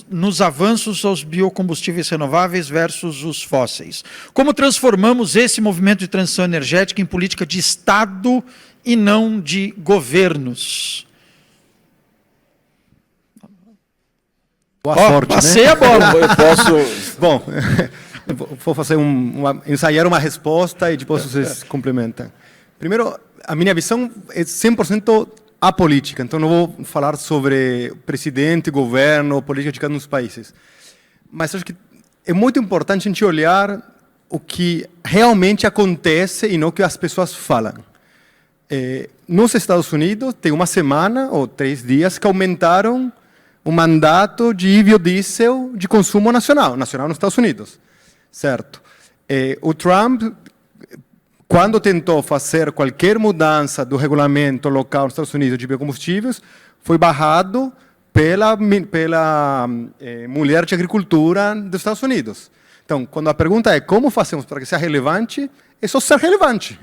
nos avanços aos biocombustíveis renováveis versus os fósseis. Como transformamos esse movimento de transição energética em política de Estado e não de governos? Boa sorte, passei né? a bola. Eu posso... Bom, vou fazer ensaiar uma resposta e depois vocês complementam. Primeiro, a minha visão é 100% apolítica, então não vou falar sobre presidente, governo, política de cada um dos países. Mas acho que é muito importante a gente olhar o que realmente acontece e não o que as pessoas falam. Nos Estados Unidos, tem uma semana ou 3 dias que aumentaram o mandato de biodiesel de consumo nacional nos Estados Unidos, certo? O Trump, quando tentou fazer qualquer mudança do regulamento local nos Estados Unidos de biocombustíveis, foi barrado pela mulher de agricultura dos Estados Unidos. Então, quando a pergunta é como fazemos para que seja relevante, é só ser relevante.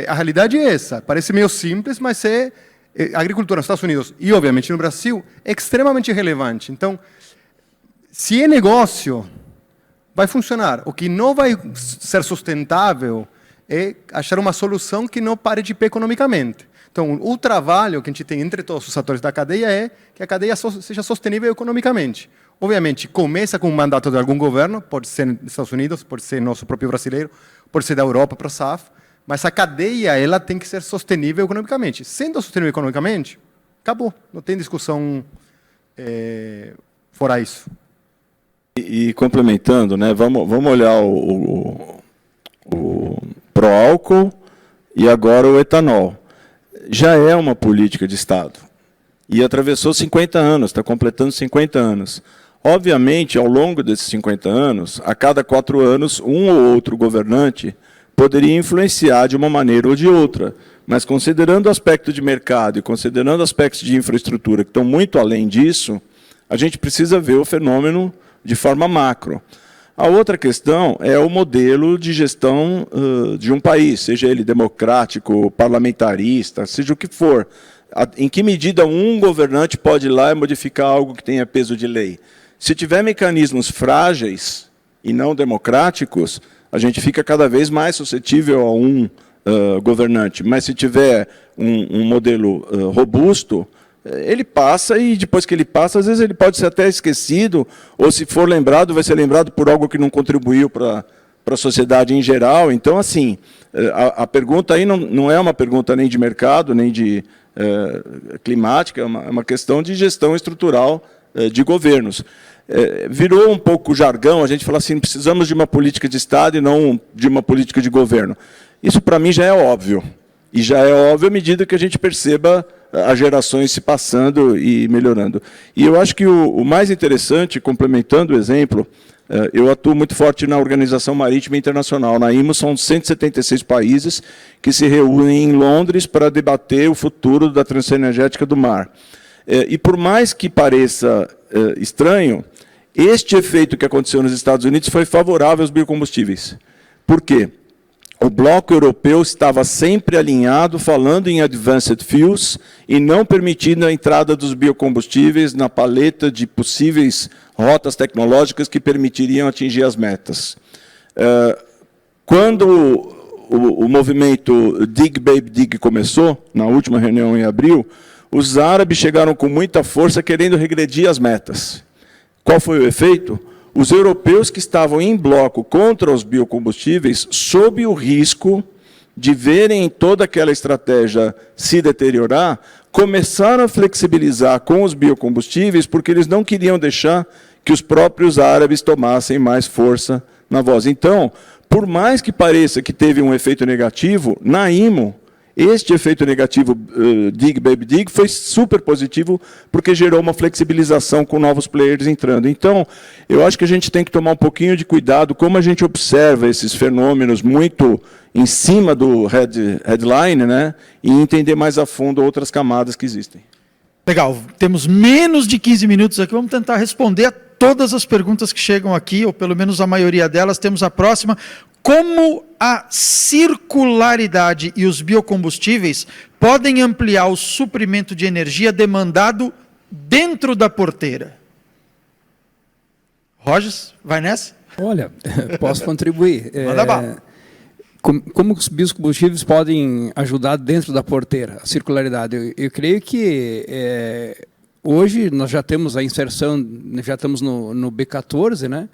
A realidade é essa. Parece meio simples, mas a agricultura nos Estados Unidos e, obviamente, no Brasil é extremamente relevante. Então, se é negócio, vai funcionar. O que não vai ser sustentável é achar uma solução que não pare de pé economicamente. Então, o trabalho que a gente tem entre todos os atores da cadeia é que a cadeia seja sostenível economicamente. Obviamente, começa com um mandato de algum governo, pode ser nos Estados Unidos, pode ser nosso próprio brasileiro, pode ser da Europa para a SAF, mas a cadeia ela tem que ser sostenível economicamente. Sendo sostenível economicamente, acabou. Não tem discussão fora isso. E complementando, né, vamos olhar o pró-álcool e agora o etanol. Já é uma política de Estado. E atravessou 50 anos, está completando 50 anos. Obviamente, ao longo desses 50 anos, a cada 4 anos, um ou outro governante poderia influenciar de uma maneira ou de outra. Mas considerando o aspecto de mercado e considerando aspectos de infraestrutura que estão muito além disso, a gente precisa ver o fenômeno de forma macro. A outra questão é o modelo de gestão de um país, seja ele democrático, parlamentarista, seja o que for. Em que medida um governante pode ir lá e modificar algo que tenha peso de lei? Se tiver mecanismos frágeis e não democráticos, a gente fica cada vez mais suscetível a um governante. Mas se tiver um modelo robusto, ele passa e depois que ele passa, às vezes ele pode ser até esquecido, ou se for lembrado, vai ser lembrado por algo que não contribuiu para a sociedade em geral. Então, assim, a pergunta aí não é uma pergunta nem de mercado, nem de climática, é uma questão de gestão estrutural de governos. Virou um pouco jargão, a gente fala assim, precisamos de uma política de Estado e não de uma política de governo. Isso, para mim, já é óbvio. E já é óbvio à medida que a gente perceba as gerações se passando e melhorando. E eu acho que o mais interessante, complementando o exemplo, eu atuo muito forte na Organização Marítima Internacional. Na IMO são 176 países que se reúnem em Londres para debater o futuro da transição energética do mar. E por mais que pareça estranho, este efeito que aconteceu nos Estados Unidos foi favorável aos biocombustíveis. Por quê? O bloco europeu estava sempre alinhado, falando em advanced fuels, e não permitindo a entrada dos biocombustíveis na paleta de possíveis rotas tecnológicas que permitiriam atingir as metas. Quando o movimento Dig Baby Dig começou, na última reunião em abril, os árabes chegaram com muita força querendo regredir as metas. Qual foi o efeito? Os europeus que estavam em bloco contra os biocombustíveis, sob o risco de verem toda aquela estratégia se deteriorar, começaram a flexibilizar com os biocombustíveis porque eles não queriam deixar que os próprios árabes tomassem mais força na voz. Então, por mais que pareça que teve um efeito negativo, na IMO, este efeito negativo Dig Baby Dig foi super positivo porque gerou uma flexibilização com novos players entrando. Então, eu acho que a gente tem que tomar um pouquinho de cuidado como a gente observa esses fenômenos muito em cima do headline, né, e entender mais a fundo outras camadas que existem. Legal, temos menos de 15 minutos aqui, vamos tentar responder a todas as perguntas que chegam aqui, ou pelo menos a maioria delas. Temos a próxima. Como a circularidade e os biocombustíveis podem ampliar o suprimento de energia demandado dentro da porteira? Rogers, vai nessa? Olha, posso contribuir. Manda bala. Como os biocombustíveis podem ajudar dentro da porteira, a circularidade? Eu creio que hoje nós já temos a inserção, já estamos no B14, né?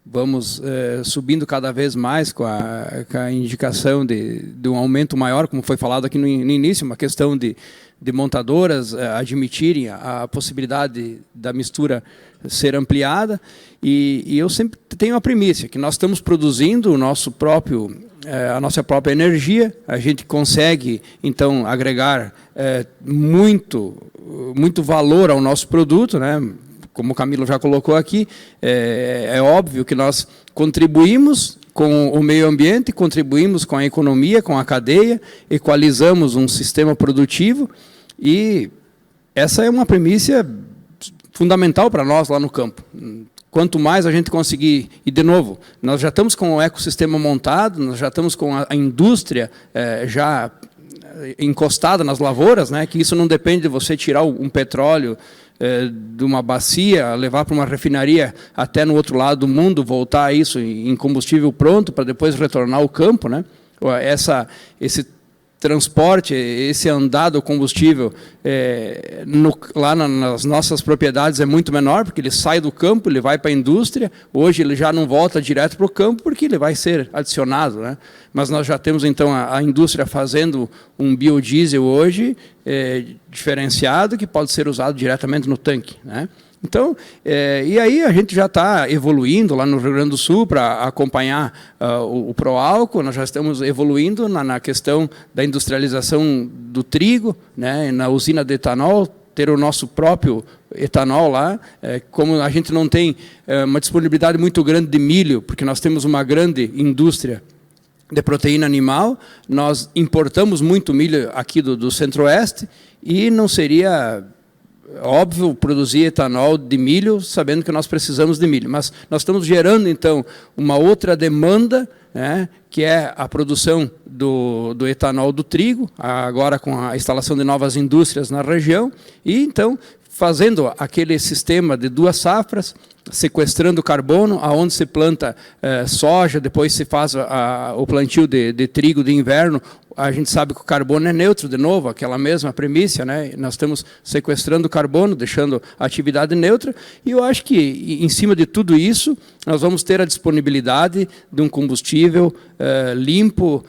Vamos subindo cada vez mais com a indicação de um aumento maior, como foi falado aqui no início, uma questão de montadoras admitirem a possibilidade da mistura ser ampliada. E eu sempre tenho a premissa que nós estamos produzindo o nosso próprio, a nossa própria energia, a gente consegue, então, agregar muito valor ao nosso produto, né? Como o Camilo já colocou aqui, é óbvio que nós contribuímos com o meio ambiente, contribuímos com a economia, com a cadeia, equalizamos um sistema produtivo e essa é uma premissa fundamental para nós lá no campo. Quanto mais a gente conseguir, e de novo, nós já estamos com o ecossistema montado, nós já estamos com a indústria já encostada nas lavouras, né, que isso não depende de você tirar um petróleo de uma bacia, levar para uma refinaria até no outro lado do mundo, voltar isso em combustível pronto para depois retornar ao campo, né? Esse transporte, esse andar do combustível lá nas nossas propriedades é muito menor, porque ele sai do campo, ele vai para a indústria, hoje ele já não volta direto para o campo, porque ele vai ser adicionado, né? Mas nós já temos, então, a indústria fazendo um biodiesel hoje, diferenciado, que pode ser usado diretamente no tanque, né? Então, e aí a gente já está evoluindo lá no Rio Grande do Sul para acompanhar o pró-álcool, nós já estamos evoluindo na questão da industrialização do trigo, né, na usina de etanol, ter o nosso próprio etanol lá, como a gente não tem uma disponibilidade muito grande de milho, porque nós temos uma grande indústria de proteína animal, nós importamos muito milho aqui do Centro-Oeste e não seria óbvio produzir etanol de milho, sabendo que nós precisamos de milho. Mas nós estamos gerando, então, uma outra demanda, né, que é a produção do etanol do trigo, agora com a instalação de novas indústrias na região, e, então, fazendo aquele sistema de 2 safras, sequestrando carbono, aonde se planta soja, depois se faz o plantio de trigo de inverno. A gente sabe que o carbono é neutro, de novo, aquela mesma premissa, né? Nós estamos sequestrando carbono, deixando a atividade neutra, e eu acho que, em cima de tudo isso, nós vamos ter a disponibilidade de um combustível limpo,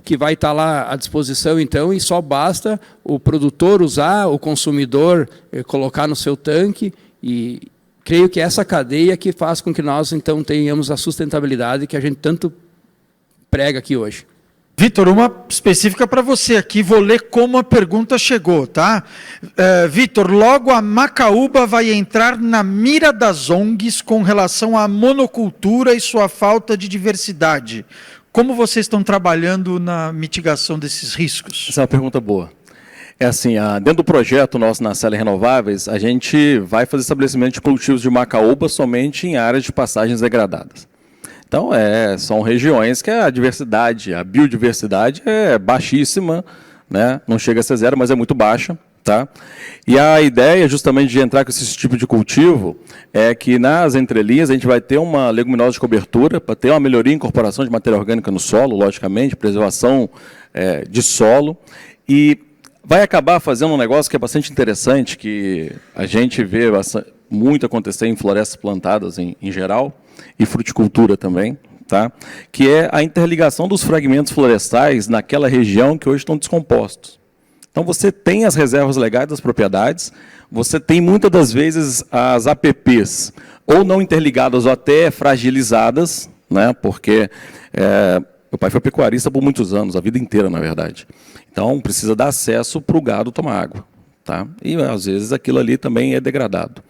que vai estar lá à disposição, então, e só basta o produtor usar, o consumidor colocar no seu tanque, e creio que essa cadeia que faz com que nós, então, tenhamos a sustentabilidade que a gente tanto prega aqui hoje. Vitor, uma específica para você aqui, vou ler como a pergunta chegou, tá? Vitor, logo a Macaúba vai entrar na mira das ONGs com relação à monocultura e sua falta de diversidade. Como vocês estão trabalhando na mitigação desses riscos? Essa é uma pergunta boa. É assim, dentro do projeto nosso na Célia Renováveis, a gente vai fazer estabelecimento de cultivos de macaúba somente em áreas de passagens degradadas. Então, são regiões que a diversidade, a biodiversidade é baixíssima, né? Não chega a ser zero, mas é muito baixa. Tá? E a ideia, justamente, de entrar com esse tipo de cultivo é que, nas entrelinhas, a gente vai ter uma leguminosa de cobertura, para ter uma melhoria em incorporação de matéria orgânica no solo, logicamente, preservação de solo, e vai acabar fazendo um negócio que é bastante interessante, que a gente vê muito acontecer em florestas plantadas em geral, e fruticultura também, tá? Que é a interligação dos fragmentos florestais naquela região que hoje estão descompostos. Então, você tem as reservas legais das propriedades, você tem, muitas das vezes, as APPs, ou não interligadas ou até fragilizadas, né, porque meu pai foi pecuarista por muitos anos, a vida inteira, na verdade. Então, precisa dar acesso para o gado tomar água. Tá? E, às vezes, aquilo ali também é degradado.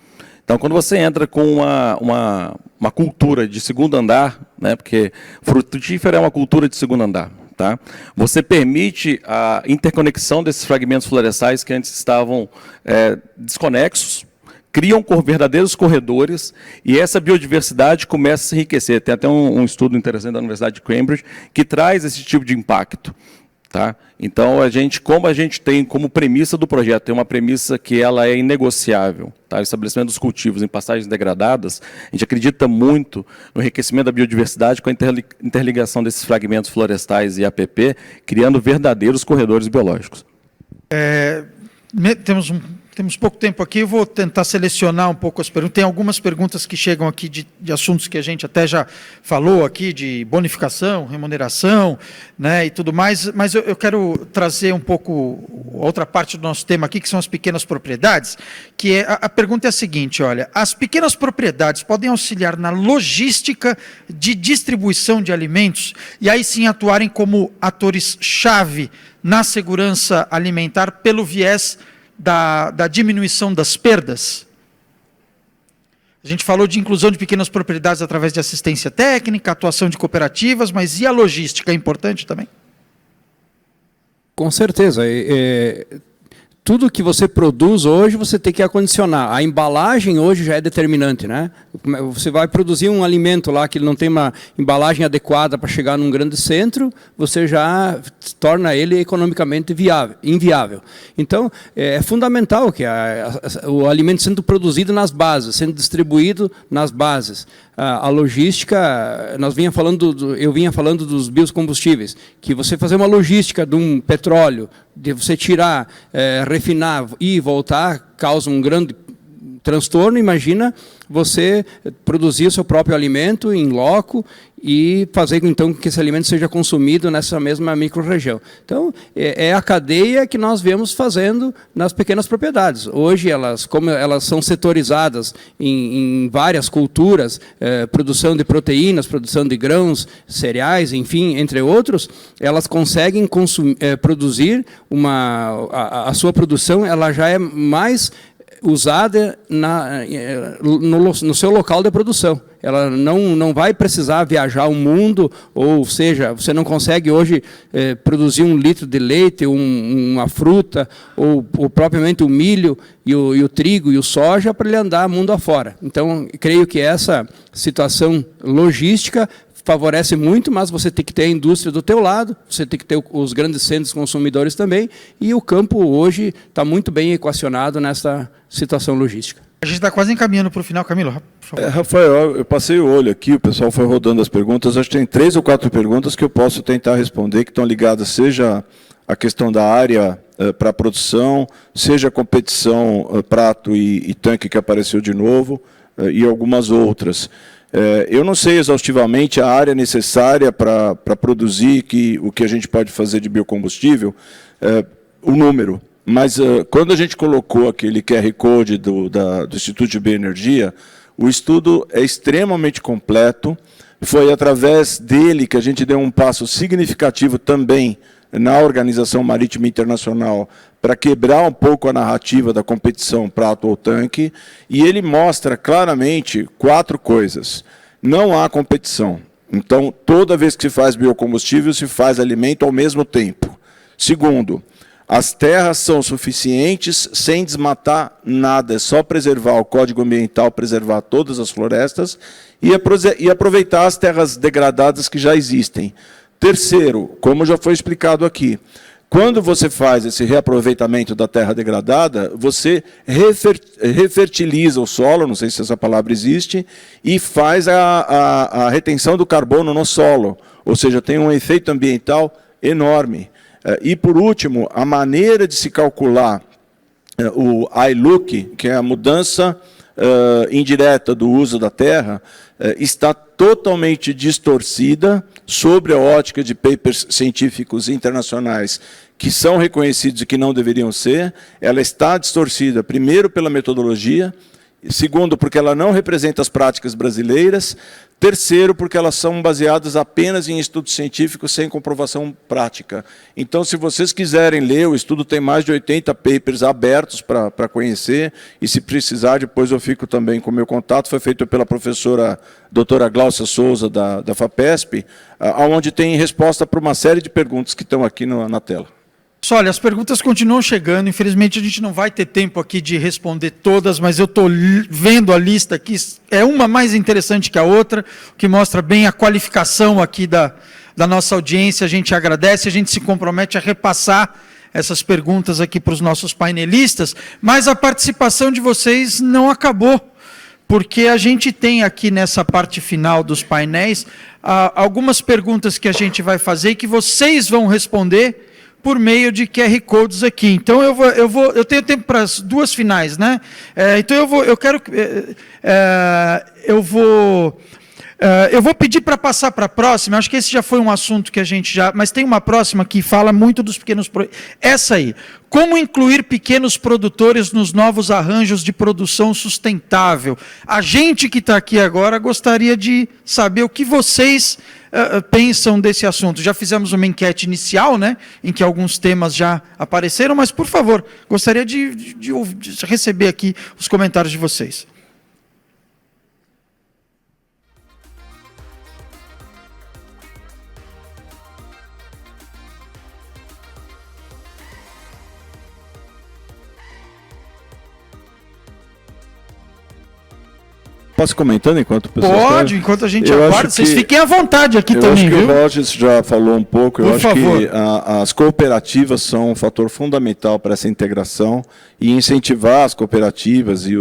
Então, quando você entra com uma cultura de segundo andar, né, porque frutífera é uma cultura de segundo andar, tá? Você permite a interconexão desses fragmentos florestais que antes estavam desconexos, criam verdadeiros corredores, e essa biodiversidade começa a se enriquecer. Tem até um estudo interessante da Universidade de Cambridge que traz esse tipo de impacto. Tá? Então, como a gente tem como premissa do projeto, tem uma premissa que ela é inegociável, tá? O estabelecimento dos cultivos em pastagens degradadas, a gente acredita muito no enriquecimento da biodiversidade com a interligação desses fragmentos florestais e APP, criando verdadeiros corredores biológicos. Temos pouco tempo aqui, eu vou tentar selecionar um pouco as perguntas. Tem algumas perguntas que chegam aqui de assuntos que a gente até já falou aqui, de bonificação, remuneração, né, e tudo mais, mas eu quero trazer um pouco outra parte do nosso tema aqui, que são as pequenas propriedades, que a pergunta é a seguinte, olha, as pequenas propriedades podem auxiliar na logística de distribuição de alimentos e aí sim atuarem como atores-chave na segurança alimentar pelo viés da diminuição das perdas? A gente falou de inclusão de pequenas propriedades através de assistência técnica, atuação de cooperativas, mas e a logística é importante também? Com certeza. Tudo que você produz hoje, você tem que acondicionar. A embalagem hoje já é determinante, né? Você vai produzir um alimento lá que não tem uma embalagem adequada para chegar num grande centro, você já torna ele economicamente inviável. Então, é fundamental que o alimento sendo produzido nas bases, sendo distribuído nas bases. A logística, eu vinha falando dos biocombustíveis, que você fazer uma logística de um petróleo, de você tirar, refinar e voltar, causa um grande transtorno. Imagina você produzir o seu próprio alimento em loco e fazer então que esse alimento seja consumido nessa mesma microrregião. Então, é a cadeia que nós vemos fazendo nas pequenas propriedades. Hoje, como elas são setorizadas em várias culturas, produção de proteínas, produção de grãos, cereais, enfim, entre outros, elas conseguem produzir a sua produção, ela já é mais usada no seu local de produção. Ela não vai precisar viajar o mundo, ou seja, você não consegue hoje produzir 1 litro de leite, uma fruta, ou propriamente o milho, e o trigo e o soja para ele andar mundo afora. Então, creio que essa situação logística favorece muito, mas você tem que ter a indústria do teu lado, você tem que ter os grandes centros consumidores também, e o campo hoje está muito bem equacionado nessa situação logística. A gente está quase encaminhando para o final, Camilo. Rafael, eu passei o olho aqui, o pessoal foi rodando as perguntas, acho que tem 3 ou 4 perguntas que eu posso tentar responder, que estão ligadas seja à questão da área para a produção, seja a competição prato e tanque que apareceu de novo, e algumas outras. Eu não sei exaustivamente a área necessária para produzir o que a gente pode fazer de biocombustível, o número. Mas quando a gente colocou aquele QR Code do Instituto de Bioenergia, o estudo é extremamente completo. Foi através dele que a gente deu um passo significativo também na Organização Marítima Internacional para quebrar um pouco a narrativa da competição prato ou tanque, e ele mostra claramente 4 coisas. Não há competição. Então, toda vez que se faz biocombustível, se faz alimento ao mesmo tempo. Segundo, as terras são suficientes sem desmatar nada, é só preservar o Código Ambiental, preservar todas as florestas e aproveitar as terras degradadas que já existem. Terceiro, como já foi explicado aqui, quando você faz esse reaproveitamento da terra degradada, você refertiliza o solo, não sei se essa palavra existe, e faz a retenção do carbono no solo, ou seja, tem um efeito ambiental enorme. E, por último, a maneira de se calcular o ILUC, que é a mudança indireta do uso da terra, está totalmente distorcida sobre a ótica de papers científicos internacionais que são reconhecidos e que não deveriam ser, ela está distorcida, primeiro, pela metodologia, segundo, porque ela não representa as práticas brasileiras, terceiro, porque elas são baseadas apenas em estudos científicos sem comprovação prática. Então, se vocês quiserem ler, o estudo tem mais de 80 papers abertos para conhecer, e se precisar, depois eu fico também com o meu contato. Foi feito pela professora doutora Glaucia Souza, da FAPESP, onde tem resposta para uma série de perguntas que estão aqui na tela. Olha, as perguntas continuam chegando, infelizmente a gente não vai ter tempo aqui de responder todas, mas eu estou vendo a lista aqui, é uma mais interessante que a outra, que mostra bem a qualificação aqui da nossa audiência. A gente agradece, a gente se compromete a repassar essas perguntas aqui para os nossos painelistas, mas a participação de vocês não acabou, porque a gente tem aqui nessa parte final dos painéis algumas perguntas que a gente vai fazer e que vocês vão responder por meio de QR Codes aqui. Então eu tenho tempo para as duas finais, né? Então eu vou pedir para passar para a próxima. Acho que esse já foi um assunto que a gente já, mas tem uma próxima que fala muito dos pequenos. Essa aí. Como incluir pequenos produtores nos novos arranjos de produção sustentável? A gente que está aqui agora gostaria de saber o que vocês pensam desse assunto. Já fizemos uma enquete inicial, né, em que alguns temas já apareceram, mas, por favor, gostaria de receber aqui os comentários de vocês. Posso ir comentando enquanto o pessoal... Pode, enquanto a gente aguarda. Vocês fiquem à vontade aqui também, viu? Eu acho que viu? o Rogers já falou um pouco. Eu acho que as cooperativas são um fator fundamental para essa integração, e incentivar as cooperativas e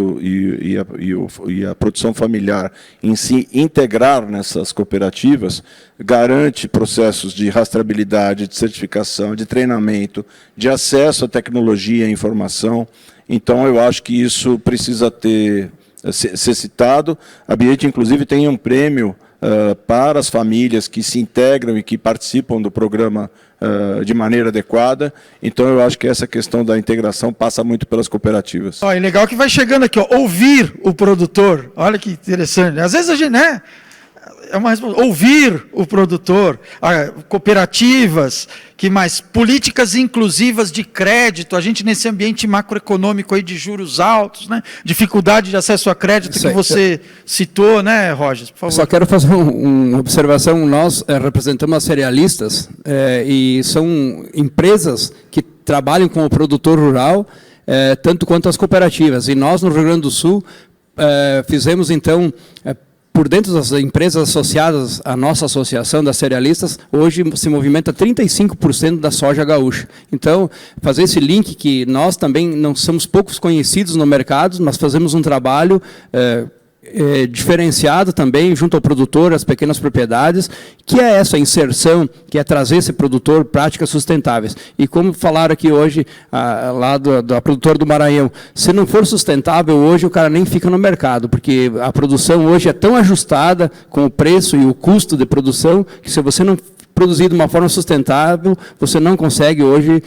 a produção familiar em se integrar nessas cooperativas garante processos de rastreabilidade, de certificação, de treinamento, de acesso à tecnologia e informação. Então, eu acho que isso precisa ser citado. A Biete, inclusive, tem um prêmio para as famílias que se integram e que participam do programa de maneira adequada. Então, eu acho que essa questão da integração passa muito pelas cooperativas. É legal que vai chegando aqui, ó, ouvir o produtor. Olha que interessante. Às vezes a gente, né? Ouvir o produtor, cooperativas, que mais? Políticas inclusivas de crédito, a gente nesse ambiente macroeconômico aí de juros altos, né? Dificuldade de acesso a crédito que você citou, né, Rogers? Por favor. Só quero fazer uma observação. Nós representamos as cerealistas e são empresas que trabalham com o produtor rural, tanto quanto as cooperativas. E nós, no Rio Grande do Sul, fizemos, então, por dentro das empresas associadas à nossa associação das cerealistas, hoje se movimenta 35% da soja gaúcha. Então, fazer esse link que nós também não somos poucos conhecidos no mercado, nós fazemos um trabalho diferenciado também junto ao produtor, as pequenas propriedades, que é essa inserção, que é trazer esse produtor práticas sustentáveis. E como falaram aqui hoje, lá da produtora do Maranhão, se não for sustentável hoje, o cara nem fica no mercado, porque a produção hoje é tão ajustada com o preço e o custo de produção, que se você não produzir de uma forma sustentável, você não consegue hoje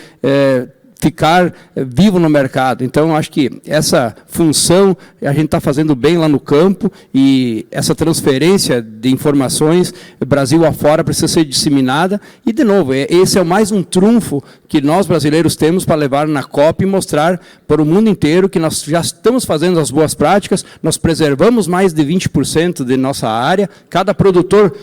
ficar vivo no mercado. Então, acho que essa função a gente está fazendo bem lá no campo, e essa transferência de informações, Brasil afora, precisa ser disseminada. E, de novo, esse é mais um trunfo que nós brasileiros temos para levar na COP e mostrar para o mundo inteiro que nós já estamos fazendo as boas práticas, nós preservamos mais de 20% de nossa área, cada produtor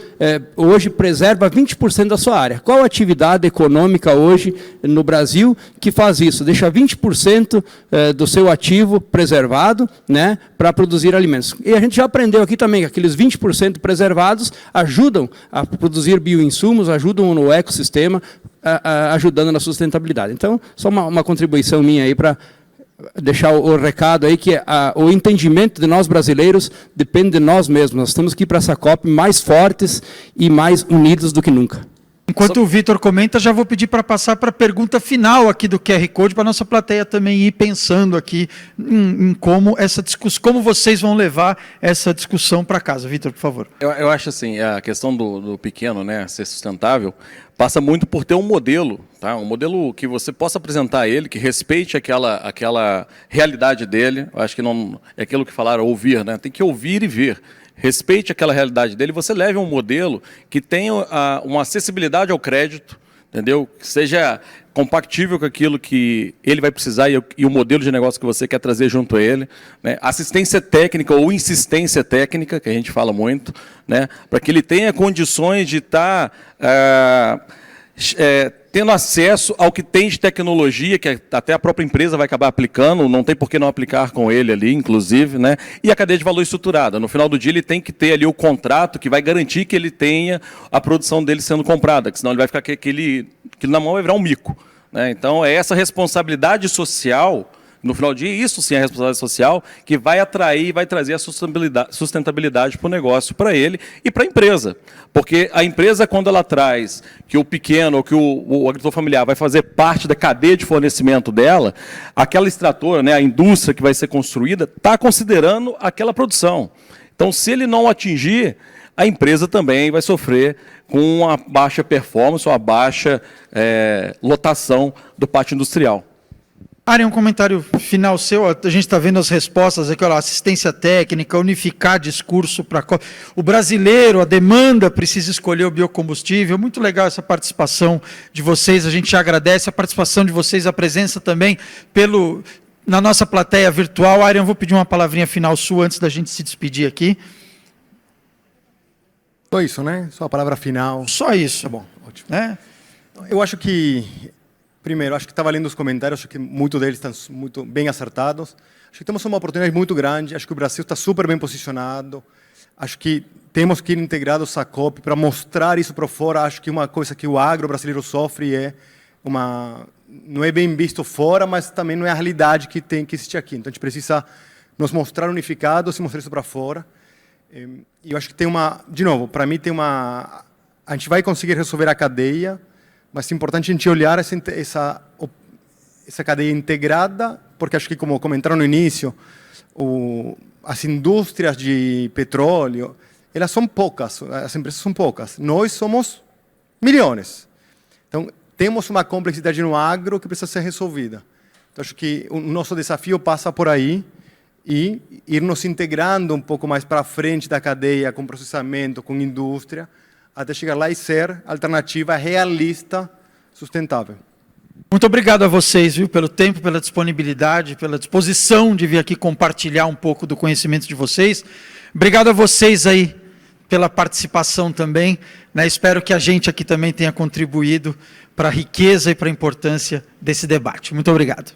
hoje preserva 20% da sua área. Qual a atividade econômica hoje no Brasil que faz isso? Deixa 20% do seu ativo preservado, né, para produzir alimentos. E a gente já aprendeu aqui também que aqueles 20% preservados ajudam a produzir bioinsumos, ajudam no ecossistema, ajudando na sustentabilidade. Então, só uma contribuição minha aí para deixar o recado aí, que o entendimento de nós brasileiros depende de nós mesmos. Nós temos que ir para essa COP mais fortes e mais unidos do que nunca. Enquanto o Vitor comenta, já vou pedir para passar para a pergunta final aqui do QR Code, para a nossa plateia também ir pensando aqui em como essa discussão, como vocês vão levar essa discussão para casa. Vitor, por favor. Eu acho assim, a questão do pequeno, né, ser sustentável, passa muito por ter um modelo, tá? Um modelo que você possa apresentar a ele, que respeite aquela realidade dele. Eu acho que não é aquilo que falaram, ouvir, né? Tem que ouvir e ver. Respeite aquela realidade dele, você leve um modelo que tenha uma acessibilidade ao crédito, entendeu? Que seja compatível com aquilo que ele vai precisar e o modelo de negócio que você quer trazer junto a ele, né? Assistência técnica ou insistência técnica, que a gente fala muito, né? Para que ele tenha condições de estar tendo acesso ao que tem de tecnologia, que até a própria empresa vai acabar aplicando, não tem por que não aplicar com ele ali, inclusive, né? E a cadeia de valor estruturada. No final do dia, ele tem que ter ali o contrato que vai garantir que ele tenha a produção dele sendo comprada, que senão ele vai ficar aquele na mão, vai virar um mico, né? Então, é essa responsabilidade social, no final do dia, isso sim é a responsabilidade social, que vai atrair e vai trazer a sustentabilidade para o negócio, para ele e para a empresa. Porque a empresa, quando ela traz que o pequeno ou que o agricultor familiar vai fazer parte da cadeia de fornecimento dela, aquela extratora, né, a indústria que vai ser construída, está considerando aquela produção. Então, se ele não atingir, a empresa também vai sofrer com uma baixa performance ou a baixa lotação do pátio industrial. Ari, um comentário final seu. A gente está vendo as respostas aqui, olha, assistência técnica, unificar discurso para o brasileiro, a demanda precisa escolher o biocombustível. Muito legal essa participação de vocês. A gente agradece a participação de vocês, a presença também na nossa plateia virtual. Ari, eu vou pedir uma palavrinha final sua antes da gente se despedir aqui. Só isso, né? Só a palavra final. Só isso. Tá bom, ótimo. Eu acho que primeiro, acho que estava lendo os comentários, acho que muitos deles estão muito bem acertados. Acho que temos uma oportunidade muito grande, acho que o Brasil está super bem posicionado, acho que temos que ir integrados à COP para mostrar isso para fora. Acho que uma coisa que o agro brasileiro sofre não é bem visto fora, mas também não é a realidade que tem que existir aqui. Então, a gente precisa nos mostrar unificados e mostrar isso para fora. E eu acho que de novo, para mim a gente vai conseguir resolver a cadeia, mas é importante a gente olhar essa cadeia integrada, porque acho que, como comentaram no início, as indústrias de petróleo, elas são poucas, as empresas são poucas. Nós somos milhões. Então, temos uma complexidade no agro que precisa ser resolvida. Então, acho que o nosso desafio passa por aí e ir nos integrando um pouco mais para frente da cadeia, com processamento, com indústria, até chegar lá e ser alternativa realista, sustentável. Muito obrigado a vocês, viu, pelo tempo, pela disponibilidade, pela disposição de vir aqui compartilhar um pouco do conhecimento de vocês. Obrigado a vocês aí pela participação também, né? Espero que a gente aqui também tenha contribuído para a riqueza e para a importância desse debate. Muito obrigado.